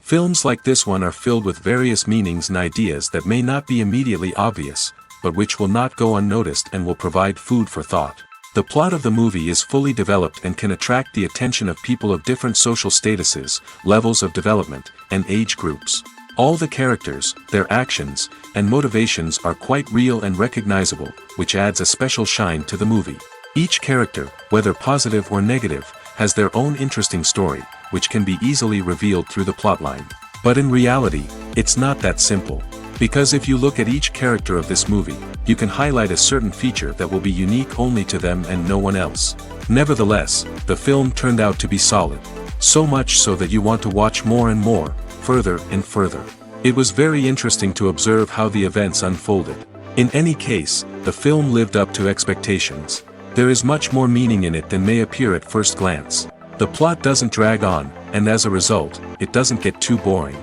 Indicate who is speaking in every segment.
Speaker 1: Films like this one are filled with various meanings and ideas that may not be immediately obvious, but which will not go unnoticed and will provide food for thought. The plot of the movie is fully developed and can attract the attention of people of different social statuses, levels of development, and age groups. All the characters, their actions, and motivations are quite real and recognizable, which adds a special shine to the movie. Each character, whether positive or negative, has their own interesting story, which can be easily revealed through the plotline. But in reality, it's not that simple. Because if you look at each character of this movie, you can highlight a certain feature that will be unique only to them and no one else. Nevertheless, the film turned out to be solid. So much so that you want to watch more and more, further and further. It was very interesting to observe how the events unfolded. In any case, the film lived up to expectations. There is much more meaning in it than may appear at first glance. The plot doesn't drag on, and as a result, it doesn't get too boring.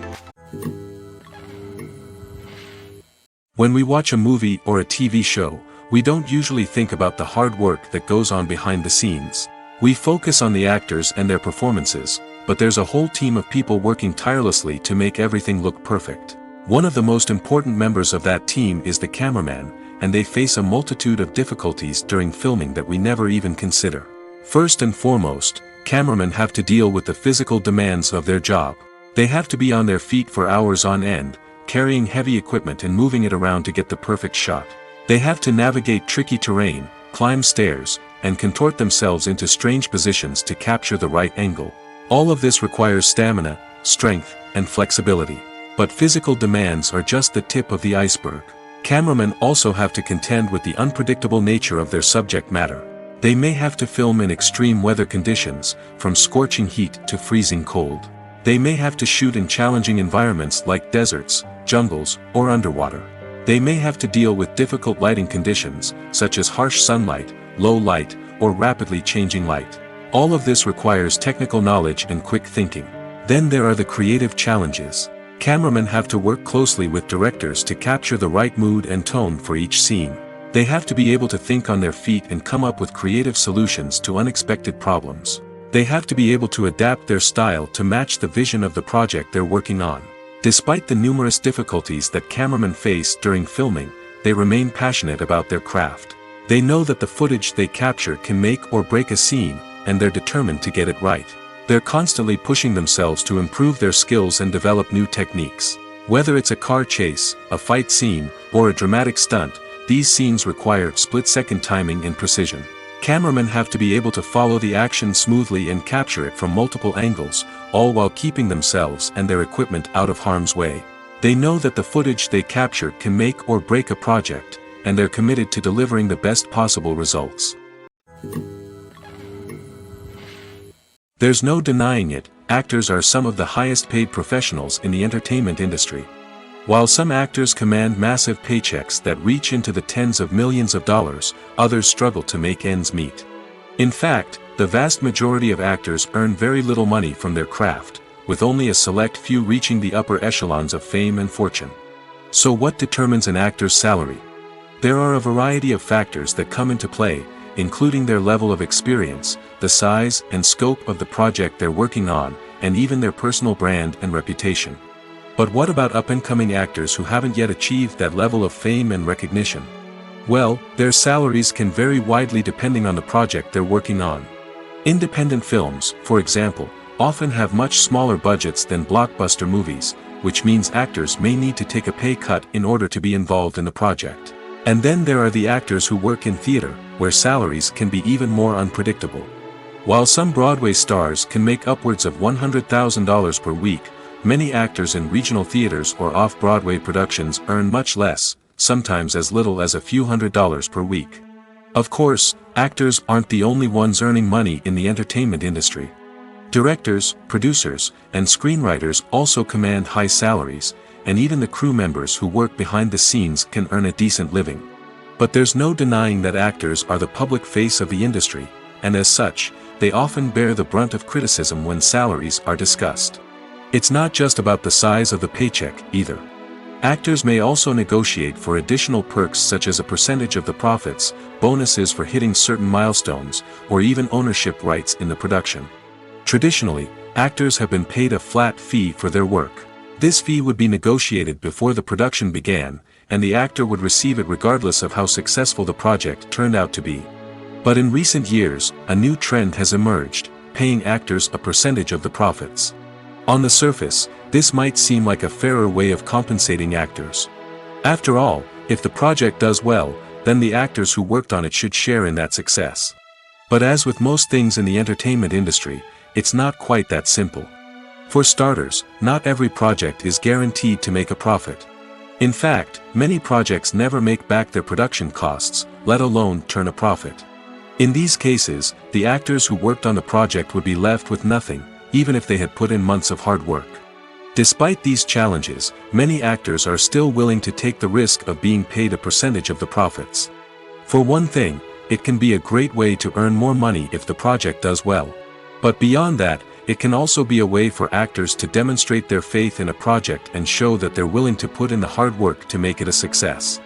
Speaker 1: When we watch a movie or a TV show, we don't usually think about the hard work that goes on behind the scenes. We focus on the actors and their performances, but there's a whole team of people working tirelessly to make everything look perfect. One of the most important members of that team is the cameraman, and they face a multitude of difficulties during filming that we never even consider. First and foremost, cameramen have to deal with the physical demands of their job. They have to be on their feet for hours on end, carrying heavy equipment and moving it around to get the perfect shot. They have to navigate tricky terrain, climb stairs, and contort themselves into strange positions to capture the right angle. All of this requires stamina, strength, and flexibility. But physical demands are just the tip of the iceberg. Cameramen also have to contend with the unpredictable nature of their subject matter. They may have to film in extreme weather conditions, from scorching heat to freezing cold. They may have to shoot in challenging environments like deserts, jungles, or underwater. They may have to deal with difficult lighting conditions, such as harsh sunlight, low light, or rapidly changing light. All of this requires technical knowledge and quick thinking. Then there are the creative challenges. Cameramen have to work closely with directors to capture the right mood and tone for each scene. They have to be able to think on their feet and come up with creative solutions to unexpected problems. They have to be able to adapt their style to match the vision of the project they're working on. Despite the numerous difficulties that cameramen face during filming, they remain passionate about their craft. They know that the footage they capture can make or break a scene, and they're determined to get it right. They're constantly pushing themselves to improve their skills and develop new techniques. Whether it's a car chase, a fight scene, or a dramatic stunt, these scenes require split-second timing and precision. Cameramen have to be able to follow the action smoothly and capture it from multiple angles, all while keeping themselves and their equipment out of harm's way. They know that the footage they capture can make or break a project, and they're committed to delivering the best possible results. There's no denying it, actors are some of the highest paid professionals in the entertainment industry. While some actors command massive paychecks that reach into the tens of millions of dollars, others struggle to make ends meet. In fact, the vast majority of actors earn very little money from their craft, with only a select few reaching the upper echelons of fame and fortune. So what determines an actor's salary? There are a variety of factors that come into play, including their level of experience, the size and scope of the project they're working on, and even their personal brand and reputation. But what about up-and-coming actors who haven't yet achieved that level of fame and recognition? Well, their salaries can vary widely depending on the project they're working on. Independent films, for example, often have much smaller budgets than blockbuster movies, which means actors may need to take a pay cut in order to be involved in the project. And then there are the actors who work in theater, where salaries can be even more unpredictable. While some Broadway stars can make upwards of $100,000 per week, many actors in regional theaters or off-Broadway productions earn much less, sometimes as little as a few $100s per week. Of course, actors aren't the only ones earning money in the entertainment industry. Directors, producers, and screenwriters also command high salaries, and even the crew members who work behind the scenes can earn a decent living. But there's no denying that actors are the public face of the industry, and as such, they often bear the brunt of criticism when salaries are discussed. It's not just about the size of the paycheck, either. Actors may also negotiate for additional perks such as a percentage of the profits, bonuses for hitting certain milestones, or even ownership rights in the production. Traditionally, actors have been paid a flat fee for their work. This fee would be negotiated before the production began, and the actor would receive it regardless of how successful the project turned out to be. But in recent years, a new trend has emerged, paying actors a percentage of the profits. On the surface, this might seem like a fairer way of compensating actors. After all, if the project does well, then the actors who worked on it should share in that success. But as with most things in the entertainment industry, it's not quite that simple. For starters, not every project is guaranteed to make a profit. In fact, many projects never make back their production costs, let alone turn a profit. In these cases, the actors who worked on the project would be left with nothing, even if they had put in months of hard work. Despite these challenges, many actors are still willing to take the risk of being paid a percentage of the profits. For one thing, it can be a great way to earn more money if the project does well. But beyond that, it can also be a way for actors to demonstrate their faith in a project and show that they're willing to put in the hard work to make it a success.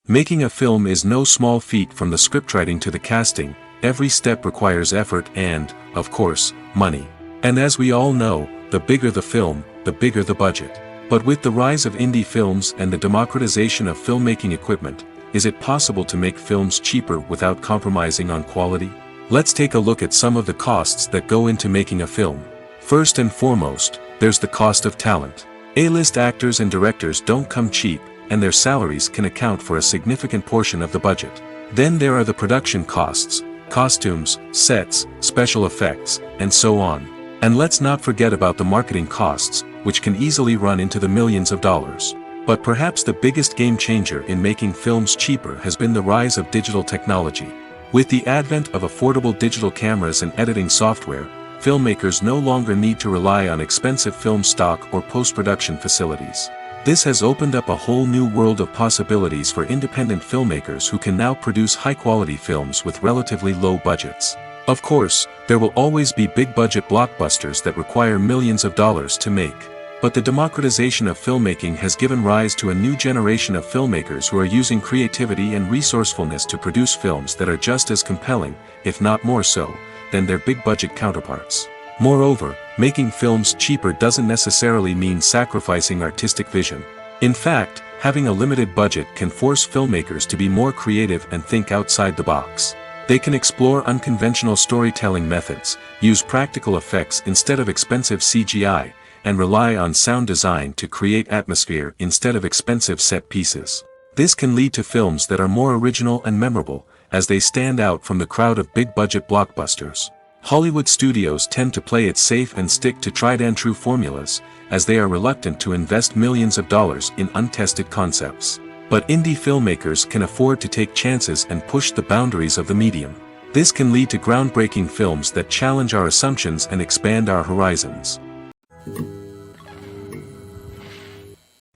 Speaker 1: Making a film is no small feat. From the scriptwriting to the casting, every step requires effort and, of course, money. And as we all know, the bigger the film, the bigger the budget. But with the rise of indie films and the democratization of filmmaking equipment, is it possible to make films cheaper without compromising on quality? Let's take a look at some of the costs that go into making a film. First and foremost, there's the cost of talent. A-list actors and directors don't come cheap, and their salaries can account for a significant portion of the budget. Then there are the production costs, costumes, sets, special effects, and so on. And let's not forget about the marketing costs, which can easily run into the millions of dollars. But perhaps the biggest game changer in making films cheaper has been the rise of digital technology. With the advent of affordable digital cameras and editing software, filmmakers no longer need to rely on expensive film stock or post-production facilities. This has opened up a whole new world of possibilities for independent filmmakers who can now produce high-quality films with relatively low budgets. Of course, there will always be big-budget blockbusters that require millions of dollars to make. But the democratization of filmmaking has given rise to a new generation of filmmakers who are using creativity and resourcefulness to produce films that are just as compelling, if not more so, than their big-budget counterparts. Moreover, making films cheaper doesn't necessarily mean sacrificing artistic vision. In fact, having a limited budget can force filmmakers to be more creative and think outside the box. They can explore unconventional storytelling methods, use practical effects instead of expensive CGI, and rely on sound design to create atmosphere instead of expensive set pieces. This can lead to films that are more original and memorable, as they stand out from the crowd of big-budget blockbusters. Hollywood studios tend to play it safe and stick to tried-and-true formulas, as they are reluctant to invest millions of dollars in untested concepts. But indie filmmakers can afford to take chances and push the boundaries of the medium. This can lead to groundbreaking films that challenge our assumptions and expand our horizons.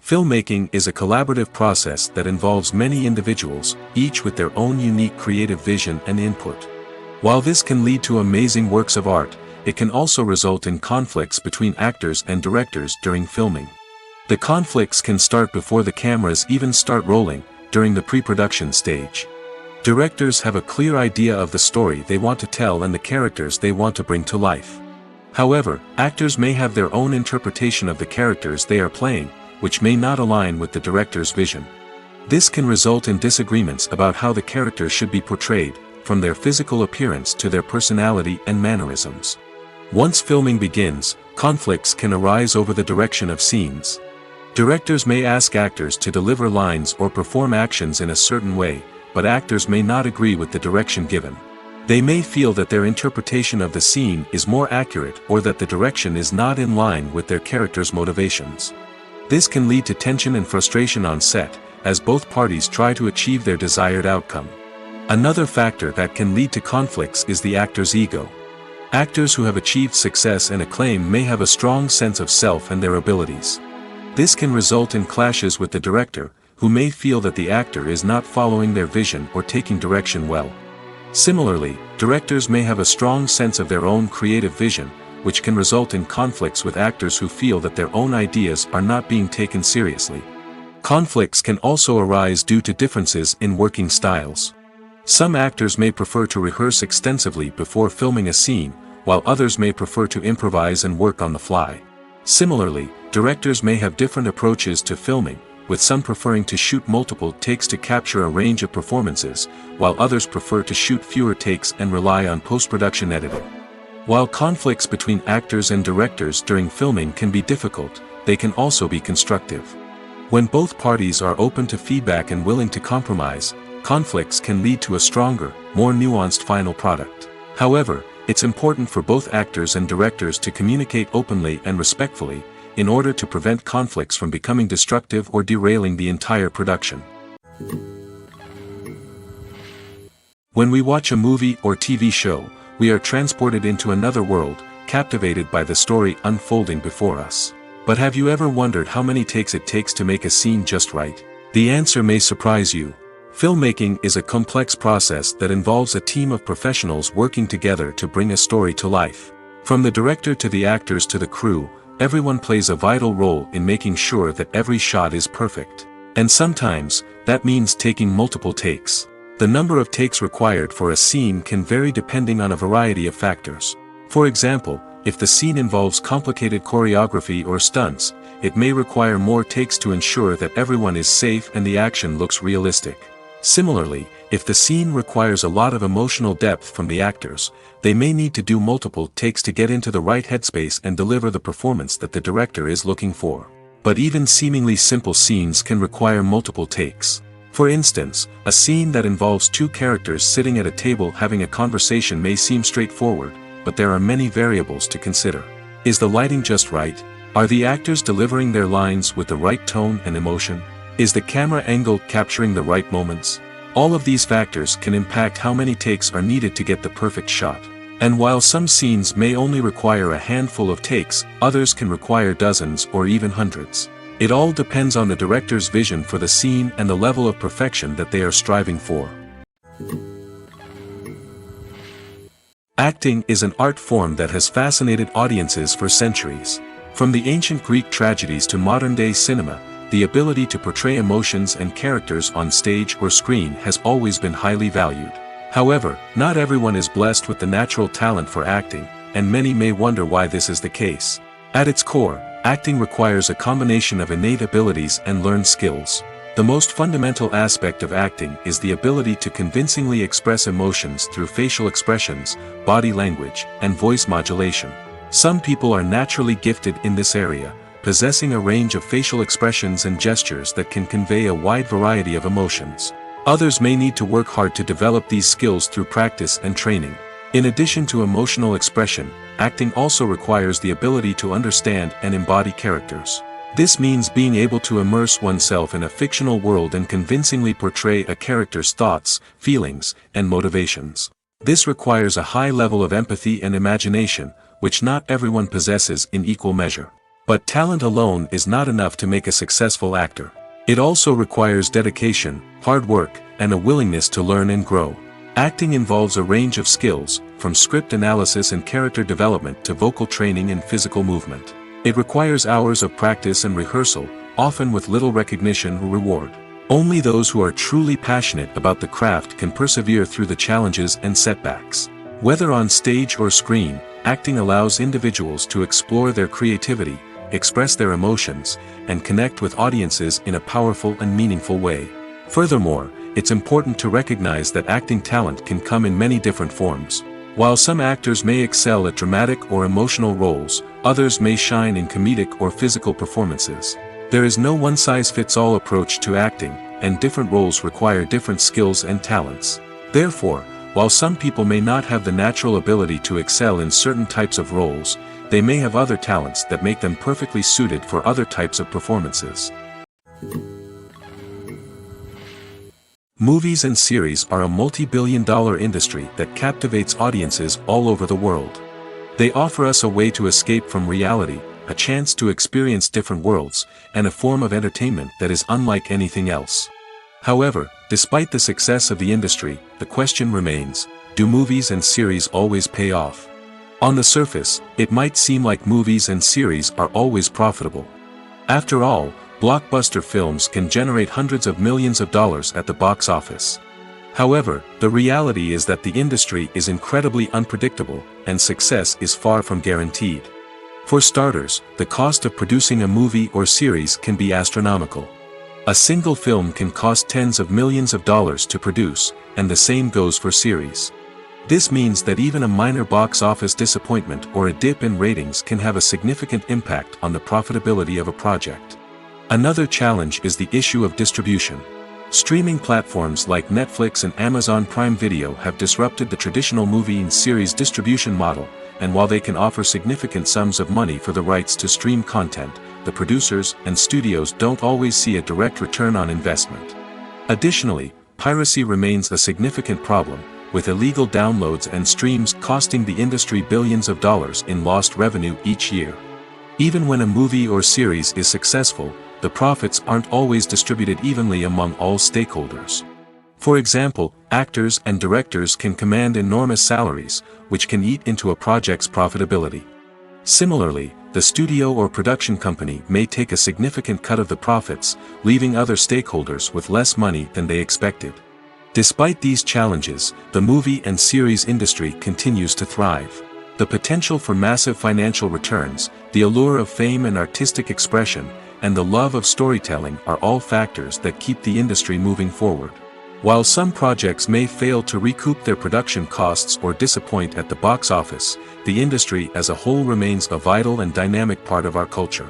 Speaker 1: Filmmaking is a collaborative process that involves many individuals, each with their own unique creative vision and input. While this can lead to amazing works of art, it can also result in conflicts between actors and directors during filming. The conflicts can start before the cameras even start rolling, during the pre-production stage. Directors have a clear idea of the story they want to tell and the characters they want to bring to life. However, actors may have their own interpretation of the characters they are playing, which may not align with the director's vision. This can result in disagreements about how the characters should be portrayed, from their physical appearance to their personality and mannerisms. Once filming begins, conflicts can arise over the direction of scenes. Directors may ask actors to deliver lines or perform actions in a certain way, but actors may not agree with the direction given. They may feel that their interpretation of the scene is more accurate or that the direction is not in line with their character's motivations. This can lead to tension and frustration on set, as both parties try to achieve their desired outcome. Another factor that can lead to conflicts is the actor's ego. Actors who have achieved success and acclaim may have a strong sense of self and their abilities. This can result in clashes with the director, who may feel that the actor is not following their vision or taking direction well. Similarly, directors may have a strong sense of their own creative vision, which can result in conflicts with actors who feel that their own ideas are not being taken seriously. Conflicts can also arise due to differences in working styles. Some actors may prefer to rehearse extensively before filming a scene, while others may prefer to improvise and work on the fly. Similarly, directors may have different approaches to filming, with some preferring to shoot multiple takes to capture a range of performances, while others prefer to shoot fewer takes and rely on post-production editing. While conflicts between actors and directors during filming can be difficult, they can also be constructive. When both parties are open to feedback and willing to compromise, conflicts can lead to a stronger, more nuanced final product. However, it's important for both actors and directors to communicate openly and respectfully, in order to prevent conflicts from becoming destructive or derailing the entire production. When we watch a movie or TV show, we are transported into another world, captivated by the story unfolding before us. But have you ever wondered how many takes it takes to make a scene just right? The answer may surprise you. Filmmaking is a complex process that involves a team of professionals working together to bring a story to life. From the director to the actors to the crew, everyone plays a vital role in making sure that every shot is perfect. And sometimes, that means taking multiple takes. The number of takes required for a scene can vary depending on a variety of factors. For example, if the scene involves complicated choreography or stunts, it may require more takes to ensure that everyone is safe and the action looks realistic. Similarly, if the scene requires a lot of emotional depth from the actors, they may need to do multiple takes to get into the right headspace and deliver the performance that the director is looking for. But even seemingly simple scenes can require multiple takes. For instance, a scene that involves two characters sitting at a table having a conversation may seem straightforward, but there are many variables to consider. Is the lighting just right? Are the actors delivering their lines with the right tone and emotion? Is the camera angle capturing the right moments? All of these factors can impact how many takes are needed to get the perfect shot. And while some scenes may only require a handful of takes, others can require dozens or even hundreds. It all depends on the director's vision for the scene and the level of perfection that they are striving for. Acting is an art form that has fascinated audiences for centuries. From the ancient Greek tragedies to modern-day cinema, the ability to portray emotions and characters on stage or screen has always been highly valued. However, not everyone is blessed with the natural talent for acting, and many may wonder why this is the case. At its core, acting requires a combination of innate abilities and learned skills. The most fundamental aspect of acting is the ability to convincingly express emotions through facial expressions, body language, and voice modulation. Some people are naturally gifted in this area, possessing a range of facial expressions and gestures that can convey a wide variety of emotions. Others may need to work hard to develop these skills through practice and training. In addition to emotional expression, acting also requires the ability to understand and embody characters. This means being able to immerse oneself in a fictional world and convincingly portray a character's thoughts, feelings, and motivations. This requires a high level of empathy and imagination, which not everyone possesses in equal measure. But talent alone is not enough to make a successful actor. It also requires dedication, hard work, and a willingness to learn and grow. Acting involves a range of skills, from script analysis and character development to vocal training and physical movement. It requires hours of practice and rehearsal, often with little recognition or reward. Only those who are truly passionate about the craft can persevere through the challenges and setbacks. Whether on stage or screen, acting allows individuals to explore their creativity, express their emotions, and connect with audiences in a powerful and meaningful way. Furthermore, it's important to recognize that acting talent can come in many different forms. While some actors may excel at dramatic or emotional roles, others may shine in comedic or physical performances. There is no one-size-fits-all approach to acting, and different roles require different skills and talents. Therefore, while some people may not have the natural ability to excel in certain types of roles, they may have other talents that make them perfectly suited for other types of performances. Movies and series are a multi-billion-dollar industry that captivates audiences all over the world. They offer us a way to escape from reality, a chance to experience different worlds, and a form of entertainment that is unlike anything else. However, despite the success of the industry, the question remains, do movies and series always pay off? On the surface, it might seem like movies and series are always profitable. After all, blockbuster films can generate hundreds of millions of dollars at the box office. However, the reality is that the industry is incredibly unpredictable, and success is far from guaranteed. For starters, the cost of producing a movie or series can be astronomical. A single film can cost tens of millions of dollars to produce, and the same goes for series. This means that even a minor box office disappointment or a dip in ratings can have a significant impact on the profitability of a project. Another challenge is the issue of distribution. Streaming platforms like Netflix and Amazon Prime Video have disrupted the traditional movie and series distribution model, and while they can offer significant sums of money for the rights to stream content, the producers and studios don't always see a direct return on investment. Additionally, piracy remains a significant problem, with illegal downloads and streams costing the industry billions of dollars in lost revenue each year. Even when a movie or series is successful, the profits aren't always distributed evenly among all stakeholders. For example, actors and directors can command enormous salaries, which can eat into a project's profitability. Similarly, the studio or production company may take a significant cut of the profits, leaving other stakeholders with less money than they expected. Despite these challenges, the movie and series industry continues to thrive. The potential for massive financial returns, the allure of fame and artistic expression, and the love of storytelling are all factors that keep the industry moving forward. While some projects may fail to recoup their production costs or disappoint at the box office, the industry as a whole remains a vital and dynamic part of our culture.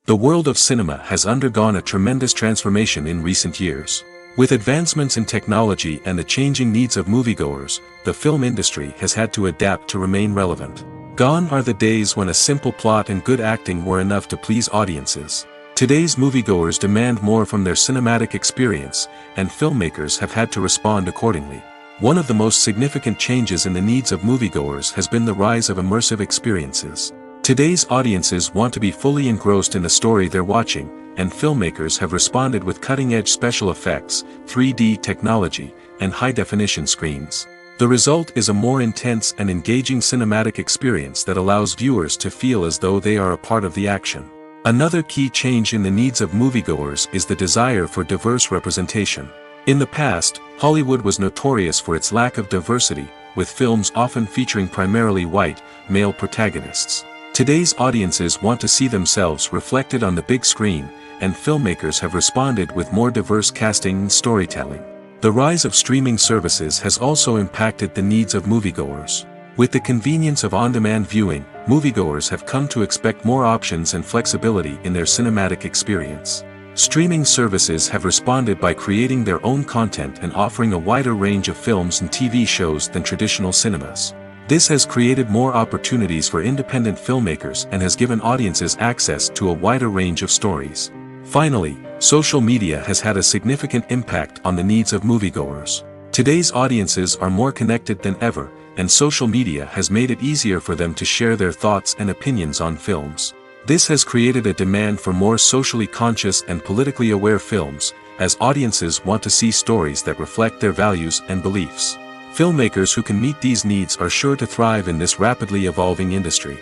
Speaker 1: The world of cinema has undergone a tremendous transformation in recent years. With advancements in technology and the changing needs of moviegoers, the film industry has had to adapt to remain relevant. Gone are the days when a simple plot and good acting were enough to please audiences. Today's moviegoers demand more from their cinematic experience, and filmmakers have had to respond accordingly. One of the most significant changes in the needs of moviegoers has been the rise of immersive experiences. Today's audiences want to be fully engrossed in the story they're watching, and filmmakers have responded with cutting-edge special effects, 3D technology, and high-definition screens. The result is a more intense and engaging cinematic experience that allows viewers to feel as though they are a part of the action. Another key change in the needs of moviegoers is the desire for diverse representation. In the past, Hollywood was notorious for its lack of diversity, with films often featuring primarily white, male protagonists. Today's audiences want to see themselves reflected on the big screen, and filmmakers have responded with more diverse casting and storytelling. The rise of streaming services has also impacted the needs of moviegoers. With the convenience of on-demand viewing, moviegoers have come to expect more options and flexibility in their cinematic experience. Streaming services have responded by creating their own content and offering a wider range of films and TV shows than traditional cinemas. This has created more opportunities for independent filmmakers and has given audiences access to a wider range of stories. Finally, social media has had a significant impact on the needs of moviegoers. Today's audiences are more connected than ever, and social media has made it easier for them to share their thoughts and opinions on films. This has created a demand for more socially conscious and politically aware films, as audiences want to see stories that reflect their values and beliefs. Filmmakers who can meet these needs are sure to thrive in this rapidly evolving industry.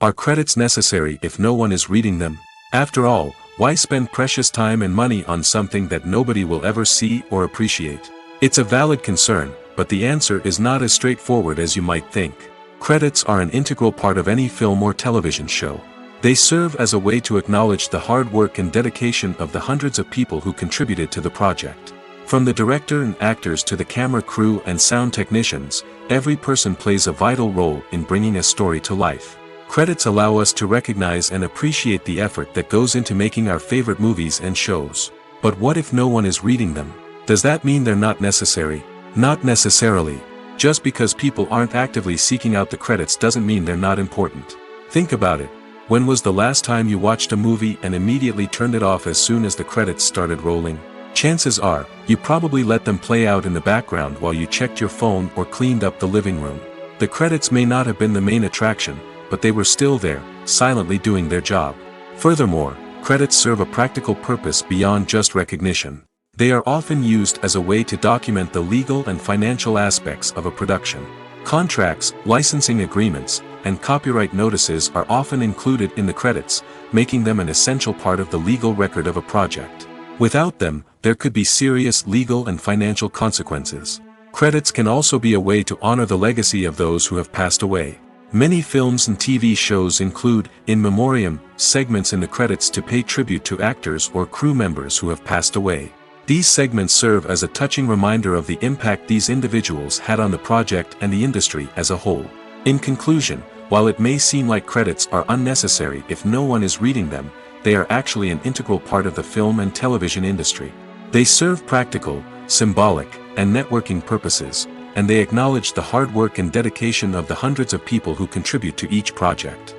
Speaker 1: Are credits necessary if no one is reading them? After all, why spend precious time and money on something that nobody will ever see or appreciate? It's a valid concern, but the answer is not as straightforward as you might think. Credits are an integral part of any film or television show. They serve as a way to acknowledge the hard work and dedication of the hundreds of people who contributed to the project. From the director and actors to the camera crew and sound technicians, every person plays a vital role in bringing a story to life. Credits allow us to recognize and appreciate the effort that goes into making our favorite movies and shows. But what if no one is reading them? Does that mean they're not necessary? Not necessarily. Just because people aren't actively seeking out the credits doesn't mean they're not important. Think about it. When was the last time you watched a movie and immediately turned it off as soon as the credits started rolling? Chances are, you probably let them play out in the background while you checked your phone or cleaned up the living room. The credits may not have been the main attraction, but they were still there, silently doing their job. Furthermore, credits serve a practical purpose beyond just recognition. They are often used as a way to document the legal and financial aspects of a production. Contracts, licensing agreements, and copyright notices are often included in the credits, making them an essential part of the legal record of a project. Without them, there could be serious legal and financial consequences. Credits can also be a way to honor the legacy of those who have passed away. Many films and TV shows include, in memoriam, segments in the credits to pay tribute to actors or crew members who have passed away. These segments serve as a touching reminder of the impact these individuals had on the project and the industry as a whole. In conclusion, while it may seem like credits are unnecessary if no one is reading them, they are actually an integral part of the film and television industry. They serve practical, symbolic, and networking purposes, and they acknowledge the hard work and dedication of the hundreds of people who contribute to each project.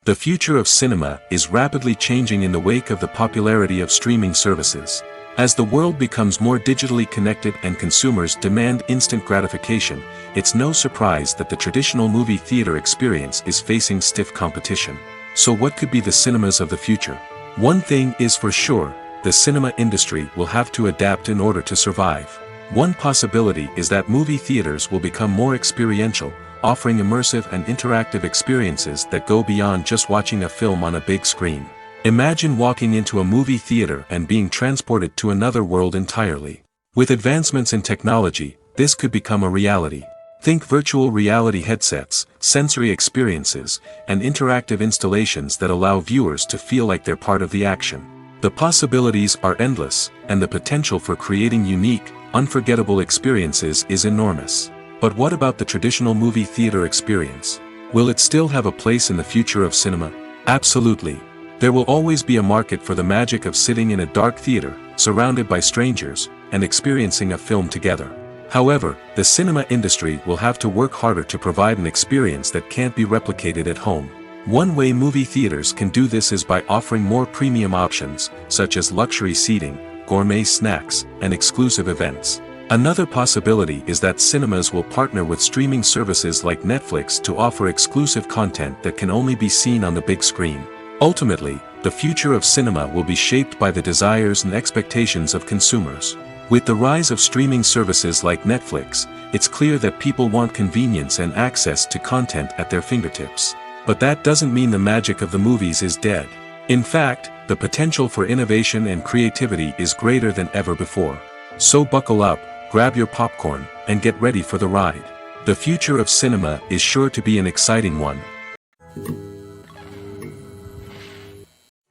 Speaker 1: The future of cinema is rapidly changing in the wake of the popularity of streaming services. As the world becomes more digitally connected and consumers demand instant gratification, it's no surprise that the traditional movie theater experience is facing stiff competition. So what could be the cinemas of the future? One thing is for sure, the cinema industry will have to adapt in order to survive. One possibility is that movie theaters will become more experiential, offering immersive and interactive experiences that go beyond just watching a film on a big screen. Imagine walking into a movie theater and being transported to another world entirely. With advancements in technology, this could become a reality. Think virtual reality headsets, sensory experiences, and interactive installations that allow viewers to feel like they're part of the action. The possibilities are endless, and the potential for creating unique, unforgettable experiences is enormous. But what about the traditional movie theater experience? Will it still have a place in the future of cinema? Absolutely. There will always be a market for the magic of sitting in a dark theater, surrounded by strangers, and experiencing a film together. However, the cinema industry will have to work harder to provide an experience that can't be replicated at home. One way movie theaters can do this is by offering more premium options, such as luxury seating, gourmet snacks, and exclusive events. Another possibility is that cinemas will partner with streaming services like Netflix to offer exclusive content that can only be seen on the big screen. Ultimately, the future of cinema will be shaped by the desires and expectations of consumers. With the rise of streaming services like Netflix, it's clear that people want convenience and access to content at their fingertips. But that doesn't mean the magic of the movies is dead. In fact, the potential for innovation and creativity is greater than ever before. So buckle up, grab your popcorn, and get ready for the ride. The future of cinema is sure to be an exciting one.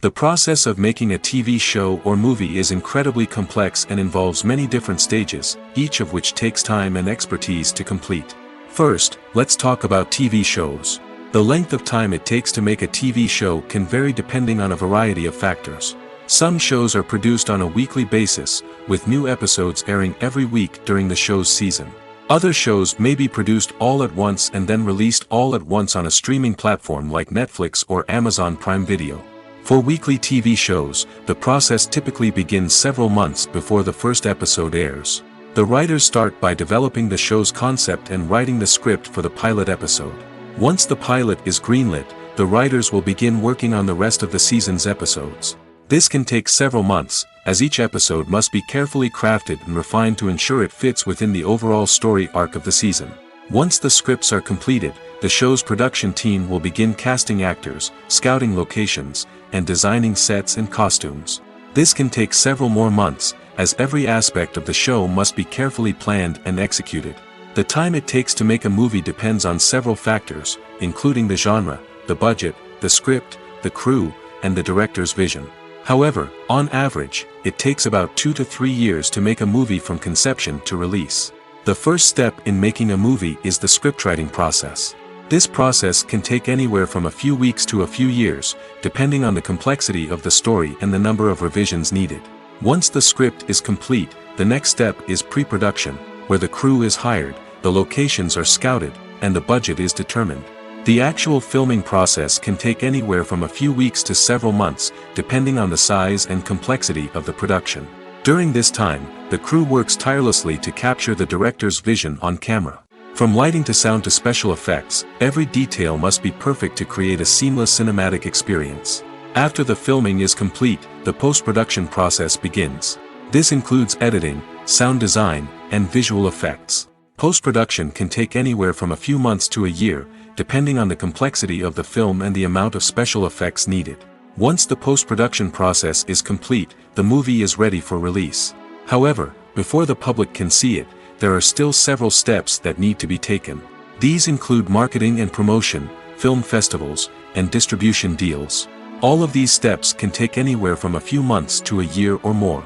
Speaker 1: The process of making a TV show or movie is incredibly complex and involves many different stages, each of which takes time and expertise to complete. First, let's talk about TV shows. The length of time it takes to make a TV show can vary depending on a variety of factors. Some shows are produced on a weekly basis, with new episodes airing every week during the show's season. Other shows may be produced all at once and then released all at once on a streaming platform like Netflix or Amazon Prime Video. For weekly TV shows, the process typically begins several months before the first episode airs. The writers start by developing the show's concept and writing the script for the pilot episode. Once the pilot is greenlit, the writers will begin working on the rest of the season's episodes. This can take several months, as each episode must be carefully crafted and refined to ensure it fits within the overall story arc of the season. Once the scripts are completed, the show's production team will begin casting actors, scouting locations, and designing sets and costumes. This can take several more months, as every aspect of the show must be carefully planned and executed. The time it takes to make a movie depends on several factors, including the genre, the budget, the script, the crew, and the director's vision. However, on average, it takes about 2 to 3 years to make a movie from conception to release. The first step in making a movie is the scriptwriting process. This process can take anywhere from a few weeks to a few years, depending on the complexity of the story and the number of revisions needed. Once the script is complete, the next step is pre-production, where the crew is hired, the locations are scouted, and the budget is determined. The actual filming process can take anywhere from a few weeks to several months, depending on the size and complexity of the production. During this time, the crew works tirelessly to capture the director's vision on camera. From lighting to sound to special effects, every detail must be perfect to create a seamless cinematic experience. After the filming is complete, the post-production process begins. This includes editing, sound design, and visual effects. Post-production can take anywhere from a few months to a year, depending on the complexity of the film and the amount of special effects needed. Once the post-production process is complete, the movie is ready for release. However, before the public can see it, there are still several steps that need to be taken. These include marketing and promotion, film festivals, and distribution deals. All of these steps can take anywhere from a few months to a year or more.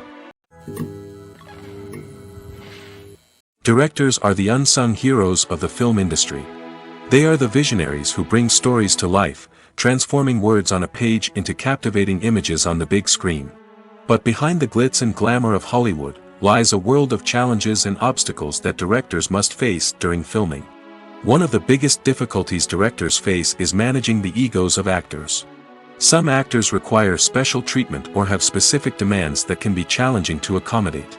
Speaker 1: Directors are the unsung heroes of the film industry. They are the visionaries who bring stories to life, transforming words on a page into captivating images on the big screen. But behind the glitz and glamour of Hollywood lies a world of challenges and obstacles that directors must face during filming. One of the biggest difficulties directors face is managing the egos of actors. Some actors require special treatment or have specific demands that can be challenging to accommodate.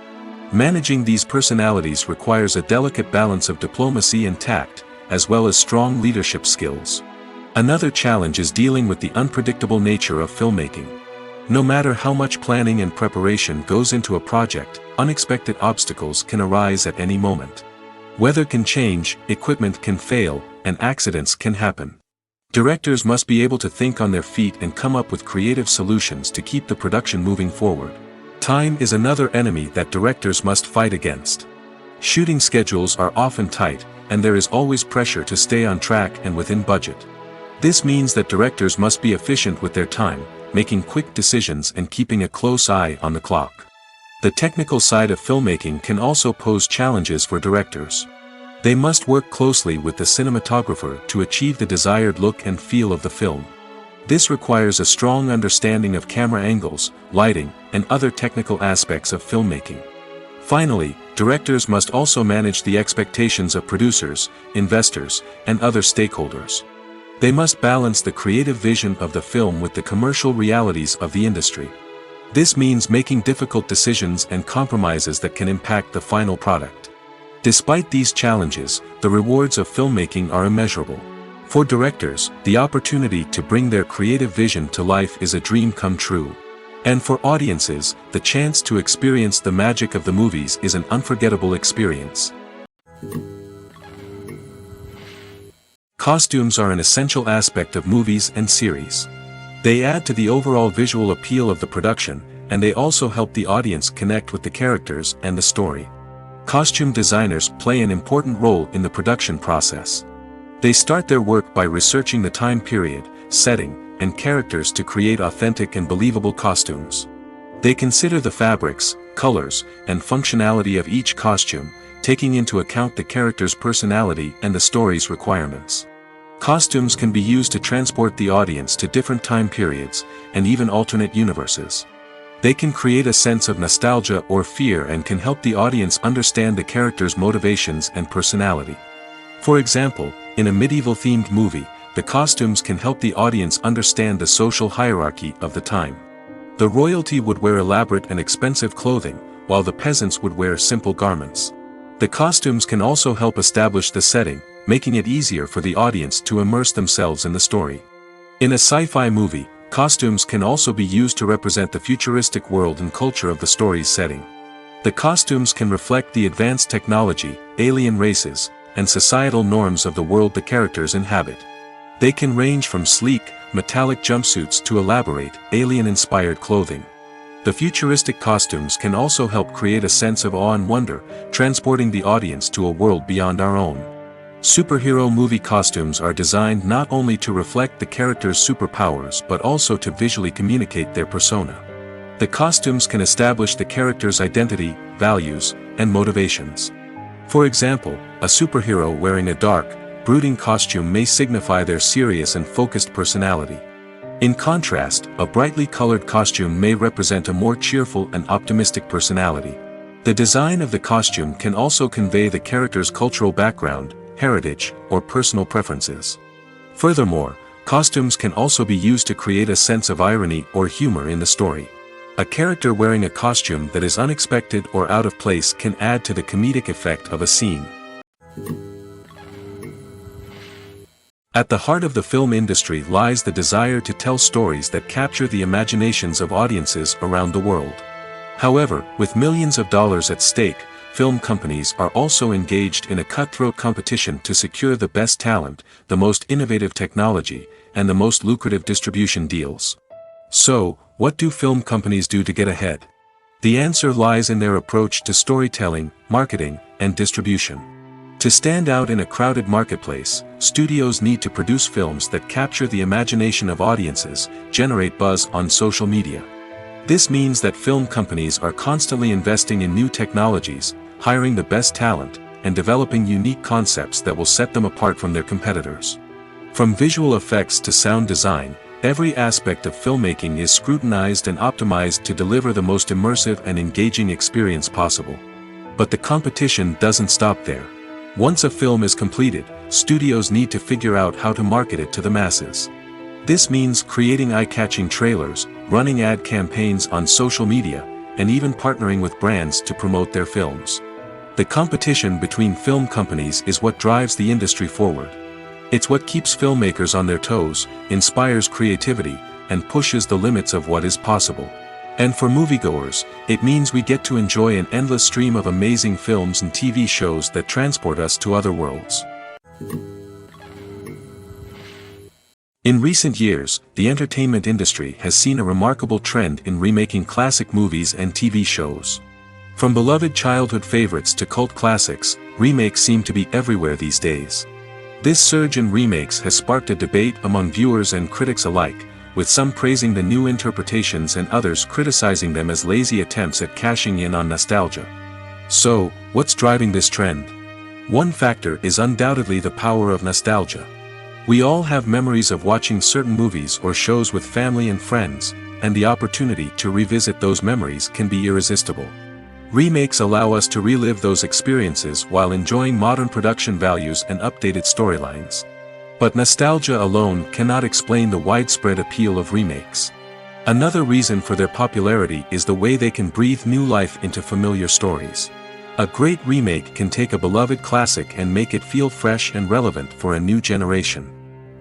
Speaker 1: Managing these personalities requires a delicate balance of diplomacy and tact, as well as strong leadership skills. Another challenge is dealing with the unpredictable nature of filmmaking. No matter how much planning and preparation goes into a project, unexpected obstacles can arise at any moment. Weather can change, equipment can fail, and accidents can happen. Directors must be able to think on their feet and come up with creative solutions to keep the production moving forward. Time is another enemy that directors must fight against. Shooting schedules are often tight, and there is always pressure to stay on track and within budget. This means that directors must be efficient with their time, making quick decisions and keeping a close eye on the clock. The technical side of filmmaking can also pose challenges for directors. They must work closely with the cinematographer to achieve the desired look and feel of the film. This requires a strong understanding of camera angles, lighting, and other technical aspects of filmmaking. Finally, directors must also manage the expectations of producers, investors, and other stakeholders. They must balance the creative vision of the film with the commercial realities of the industry. This means making difficult decisions and compromises that can impact the final product. Despite these challenges, the rewards of filmmaking are immeasurable. For directors, the opportunity to bring their creative vision to life is a dream come true. And for audiences, the chance to experience the magic of the movies is an unforgettable experience. Costumes are an essential aspect of movies and series. They add to the overall visual appeal of the production, and they also help the audience connect with the characters and the story. Costume designers play an important role in the production process. They start their work by researching the time period, setting, and characters to create authentic and believable costumes. They consider the fabrics, colors, and functionality of each costume, taking into account the character's personality and the story's requirements. Costumes can be used to transport the audience to different time periods, and even alternate universes. They can create a sense of nostalgia or fear and can help the audience understand the character's motivations and personality. For example, in a medieval-themed movie, the costumes can help the audience understand the social hierarchy of the time. The royalty would wear elaborate and expensive clothing, while the peasants would wear simple garments. The costumes can also help establish the setting, making it easier for the audience to immerse themselves in the story. In a sci-fi movie, costumes can also be used to represent the futuristic world and culture of the story's setting. The costumes can reflect the advanced technology, alien races, and societal norms of the world the characters inhabit. They can range from sleek, metallic jumpsuits to elaborate, alien-inspired clothing. The futuristic costumes can also help create a sense of awe and wonder, transporting the audience to a world beyond our own. Superhero movie costumes are designed not only to reflect the character's superpowers but also to visually communicate their persona. The costumes can establish the character's identity, values, and motivations. For example, a superhero wearing a dark, brooding costume may signify their serious and focused personality. In contrast, a brightly colored costume may represent a more cheerful and optimistic personality. The design of the costume can also convey the character's cultural background, heritage, or personal preferences. Furthermore, costumes can also be used to create a sense of irony or humor in the story. A character wearing a costume that is unexpected or out of place can add to the comedic effect of a scene. At the heart of the film industry lies the desire to tell stories that capture the imaginations of audiences around the world. However, with millions of dollars at stake, film companies are also engaged in a cutthroat competition to secure the best talent, the most innovative technology, and the most lucrative distribution deals. So, what do film companies do to get ahead? The answer lies in their approach to storytelling, marketing, and distribution. To stand out in a crowded marketplace, studios need to produce films that capture the imagination of audiences, generate buzz on social media. This means that film companies are constantly investing in new technologies, hiring the best talent, and developing unique concepts that will set them apart from their competitors. From visual effects to sound design, every aspect of filmmaking is scrutinized and optimized to deliver the most immersive and engaging experience possible. But the competition doesn't stop there. Once a film is completed, studios need to figure out how to market it to the masses. This means creating eye-catching trailers, running ad campaigns on social media, and even partnering with brands to promote their films. The competition between film companies is what drives the industry forward. It's what keeps filmmakers on their toes, inspires creativity, and pushes the limits of what is possible. And for moviegoers, it means we get to enjoy an endless stream of amazing films and TV shows that transport us to other worlds. In recent years, the entertainment industry has seen a remarkable trend in remaking classic movies and TV shows. From beloved childhood favorites to cult classics, remakes seem to be everywhere these days. This surge in remakes has sparked a debate among viewers and critics alike, with some praising the new interpretations and others criticizing them as lazy attempts at cashing in on nostalgia. So, what's driving this trend? One factor is undoubtedly the power of nostalgia. We all have memories of watching certain movies or shows with family and friends, and the opportunity to revisit those memories can be irresistible. Remakes allow us to relive those experiences while enjoying modern production values and updated storylines. But nostalgia alone cannot explain the widespread appeal of remakes. Another reason for their popularity is the way they can breathe new life into familiar stories. A great remake can take a beloved classic and make it feel fresh and relevant for a new generation.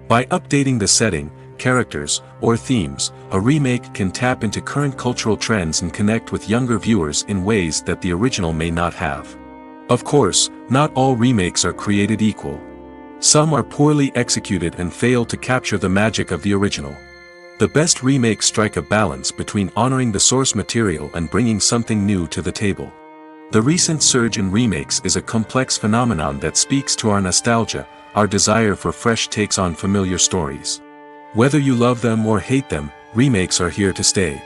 Speaker 1: By updating the setting, characters, or themes, a remake can tap into current cultural trends and connect with younger viewers in ways that the original may not have. Of course, not all remakes are created equal. Some are poorly executed and fail to capture the magic of the original. The best remakes strike a balance between honoring the source material and bringing something new to the table. The recent surge in remakes is a complex phenomenon that speaks to our nostalgia, our desire for fresh takes on familiar stories. Whether you love them or hate them, remakes are here to stay.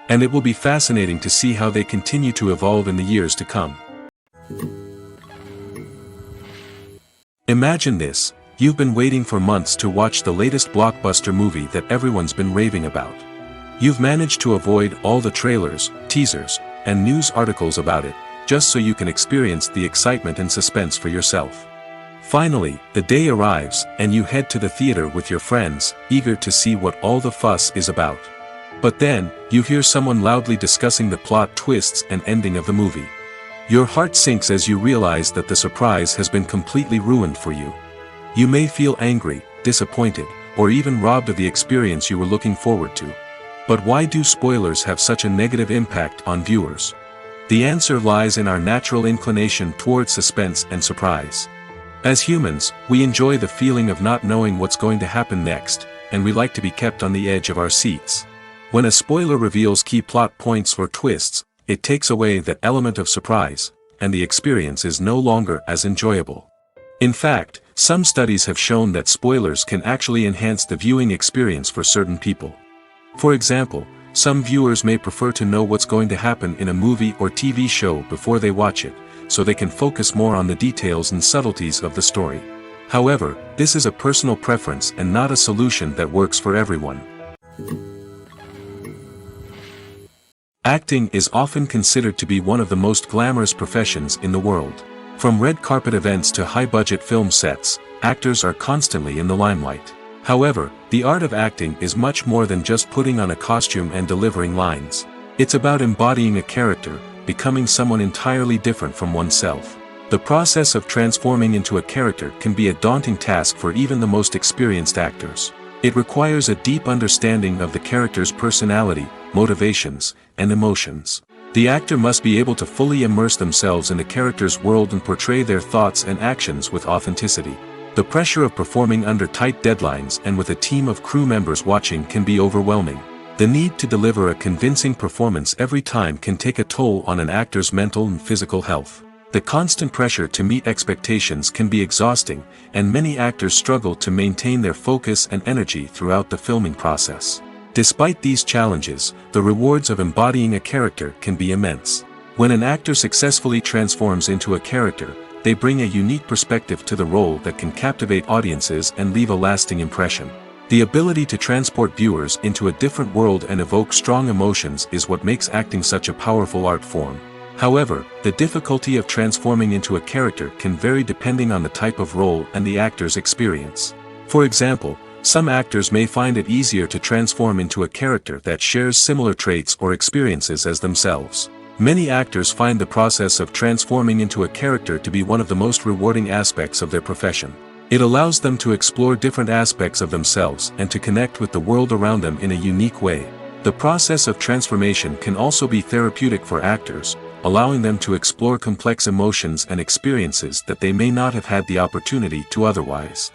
Speaker 1: And it will be fascinating to see how they continue to evolve in the years to come. Imagine this: you've been waiting for months to watch the latest blockbuster movie that everyone's been raving about. You've managed to avoid all the trailers, teasers, and news articles about it, just so you can experience the excitement and suspense for yourself. Finally, the day arrives, and you head to the theater with your friends, eager to see what all the fuss is about. But then, you hear someone loudly discussing the plot twists and ending of the movie. Your heart sinks as you realize that the surprise has been completely ruined for you. You may feel angry, disappointed, or even robbed of the experience you were looking forward to. But why do spoilers have such a negative impact on viewers? The answer lies in our natural inclination towards suspense and surprise. As humans, we enjoy the feeling of not knowing what's going to happen next, and we like to be kept on the edge of our seats. When a spoiler reveals key plot points or twists, it takes away that element of surprise, and the experience is no longer as enjoyable. In fact, some studies have shown that spoilers can actually enhance the viewing experience for certain people. For example, some viewers may prefer to know what's going to happen in a movie or TV show before they watch it, so they can focus more on the details and subtleties of the story. However, this is a personal preference and not a solution that works for everyone. Acting is often considered to be one of the most glamorous professions in the world. From red carpet events to high-budget film sets, actors are constantly in the limelight. However, the art of acting is much more than just putting on a costume and delivering lines. It's about embodying a character, becoming someone entirely different from oneself. The process of transforming into a character can be a daunting task for even the most experienced actors. It requires a deep understanding of the character's personality, motivations, and emotions. The actor must be able to fully immerse themselves in the character's world and portray their thoughts and actions with authenticity. The pressure of performing under tight deadlines and with a team of crew members watching can be overwhelming. The need to deliver a convincing performance every time can take a toll on an actor's mental and physical health. The constant pressure to meet expectations can be exhausting, and many actors struggle to maintain their focus and energy throughout the filming process. Despite these challenges, the rewards of embodying a character can be immense. When an actor successfully transforms into a character, they bring a unique perspective to the role that can captivate audiences and leave a lasting impression. The ability to transport viewers into a different world and evoke strong emotions is what makes acting such a powerful art form. However, the difficulty of transforming into a character can vary depending on the type of role and the actor's experience. For example, some actors may find it easier to transform into a character that shares similar traits or experiences as themselves. Many actors find the process of transforming into a character to be one of the most rewarding aspects of their profession. It allows them to explore different aspects of themselves and to connect with the world around them in a unique way. The process of transformation can also be therapeutic for actors, allowing them to explore complex emotions and experiences that they may not have had the opportunity to otherwise.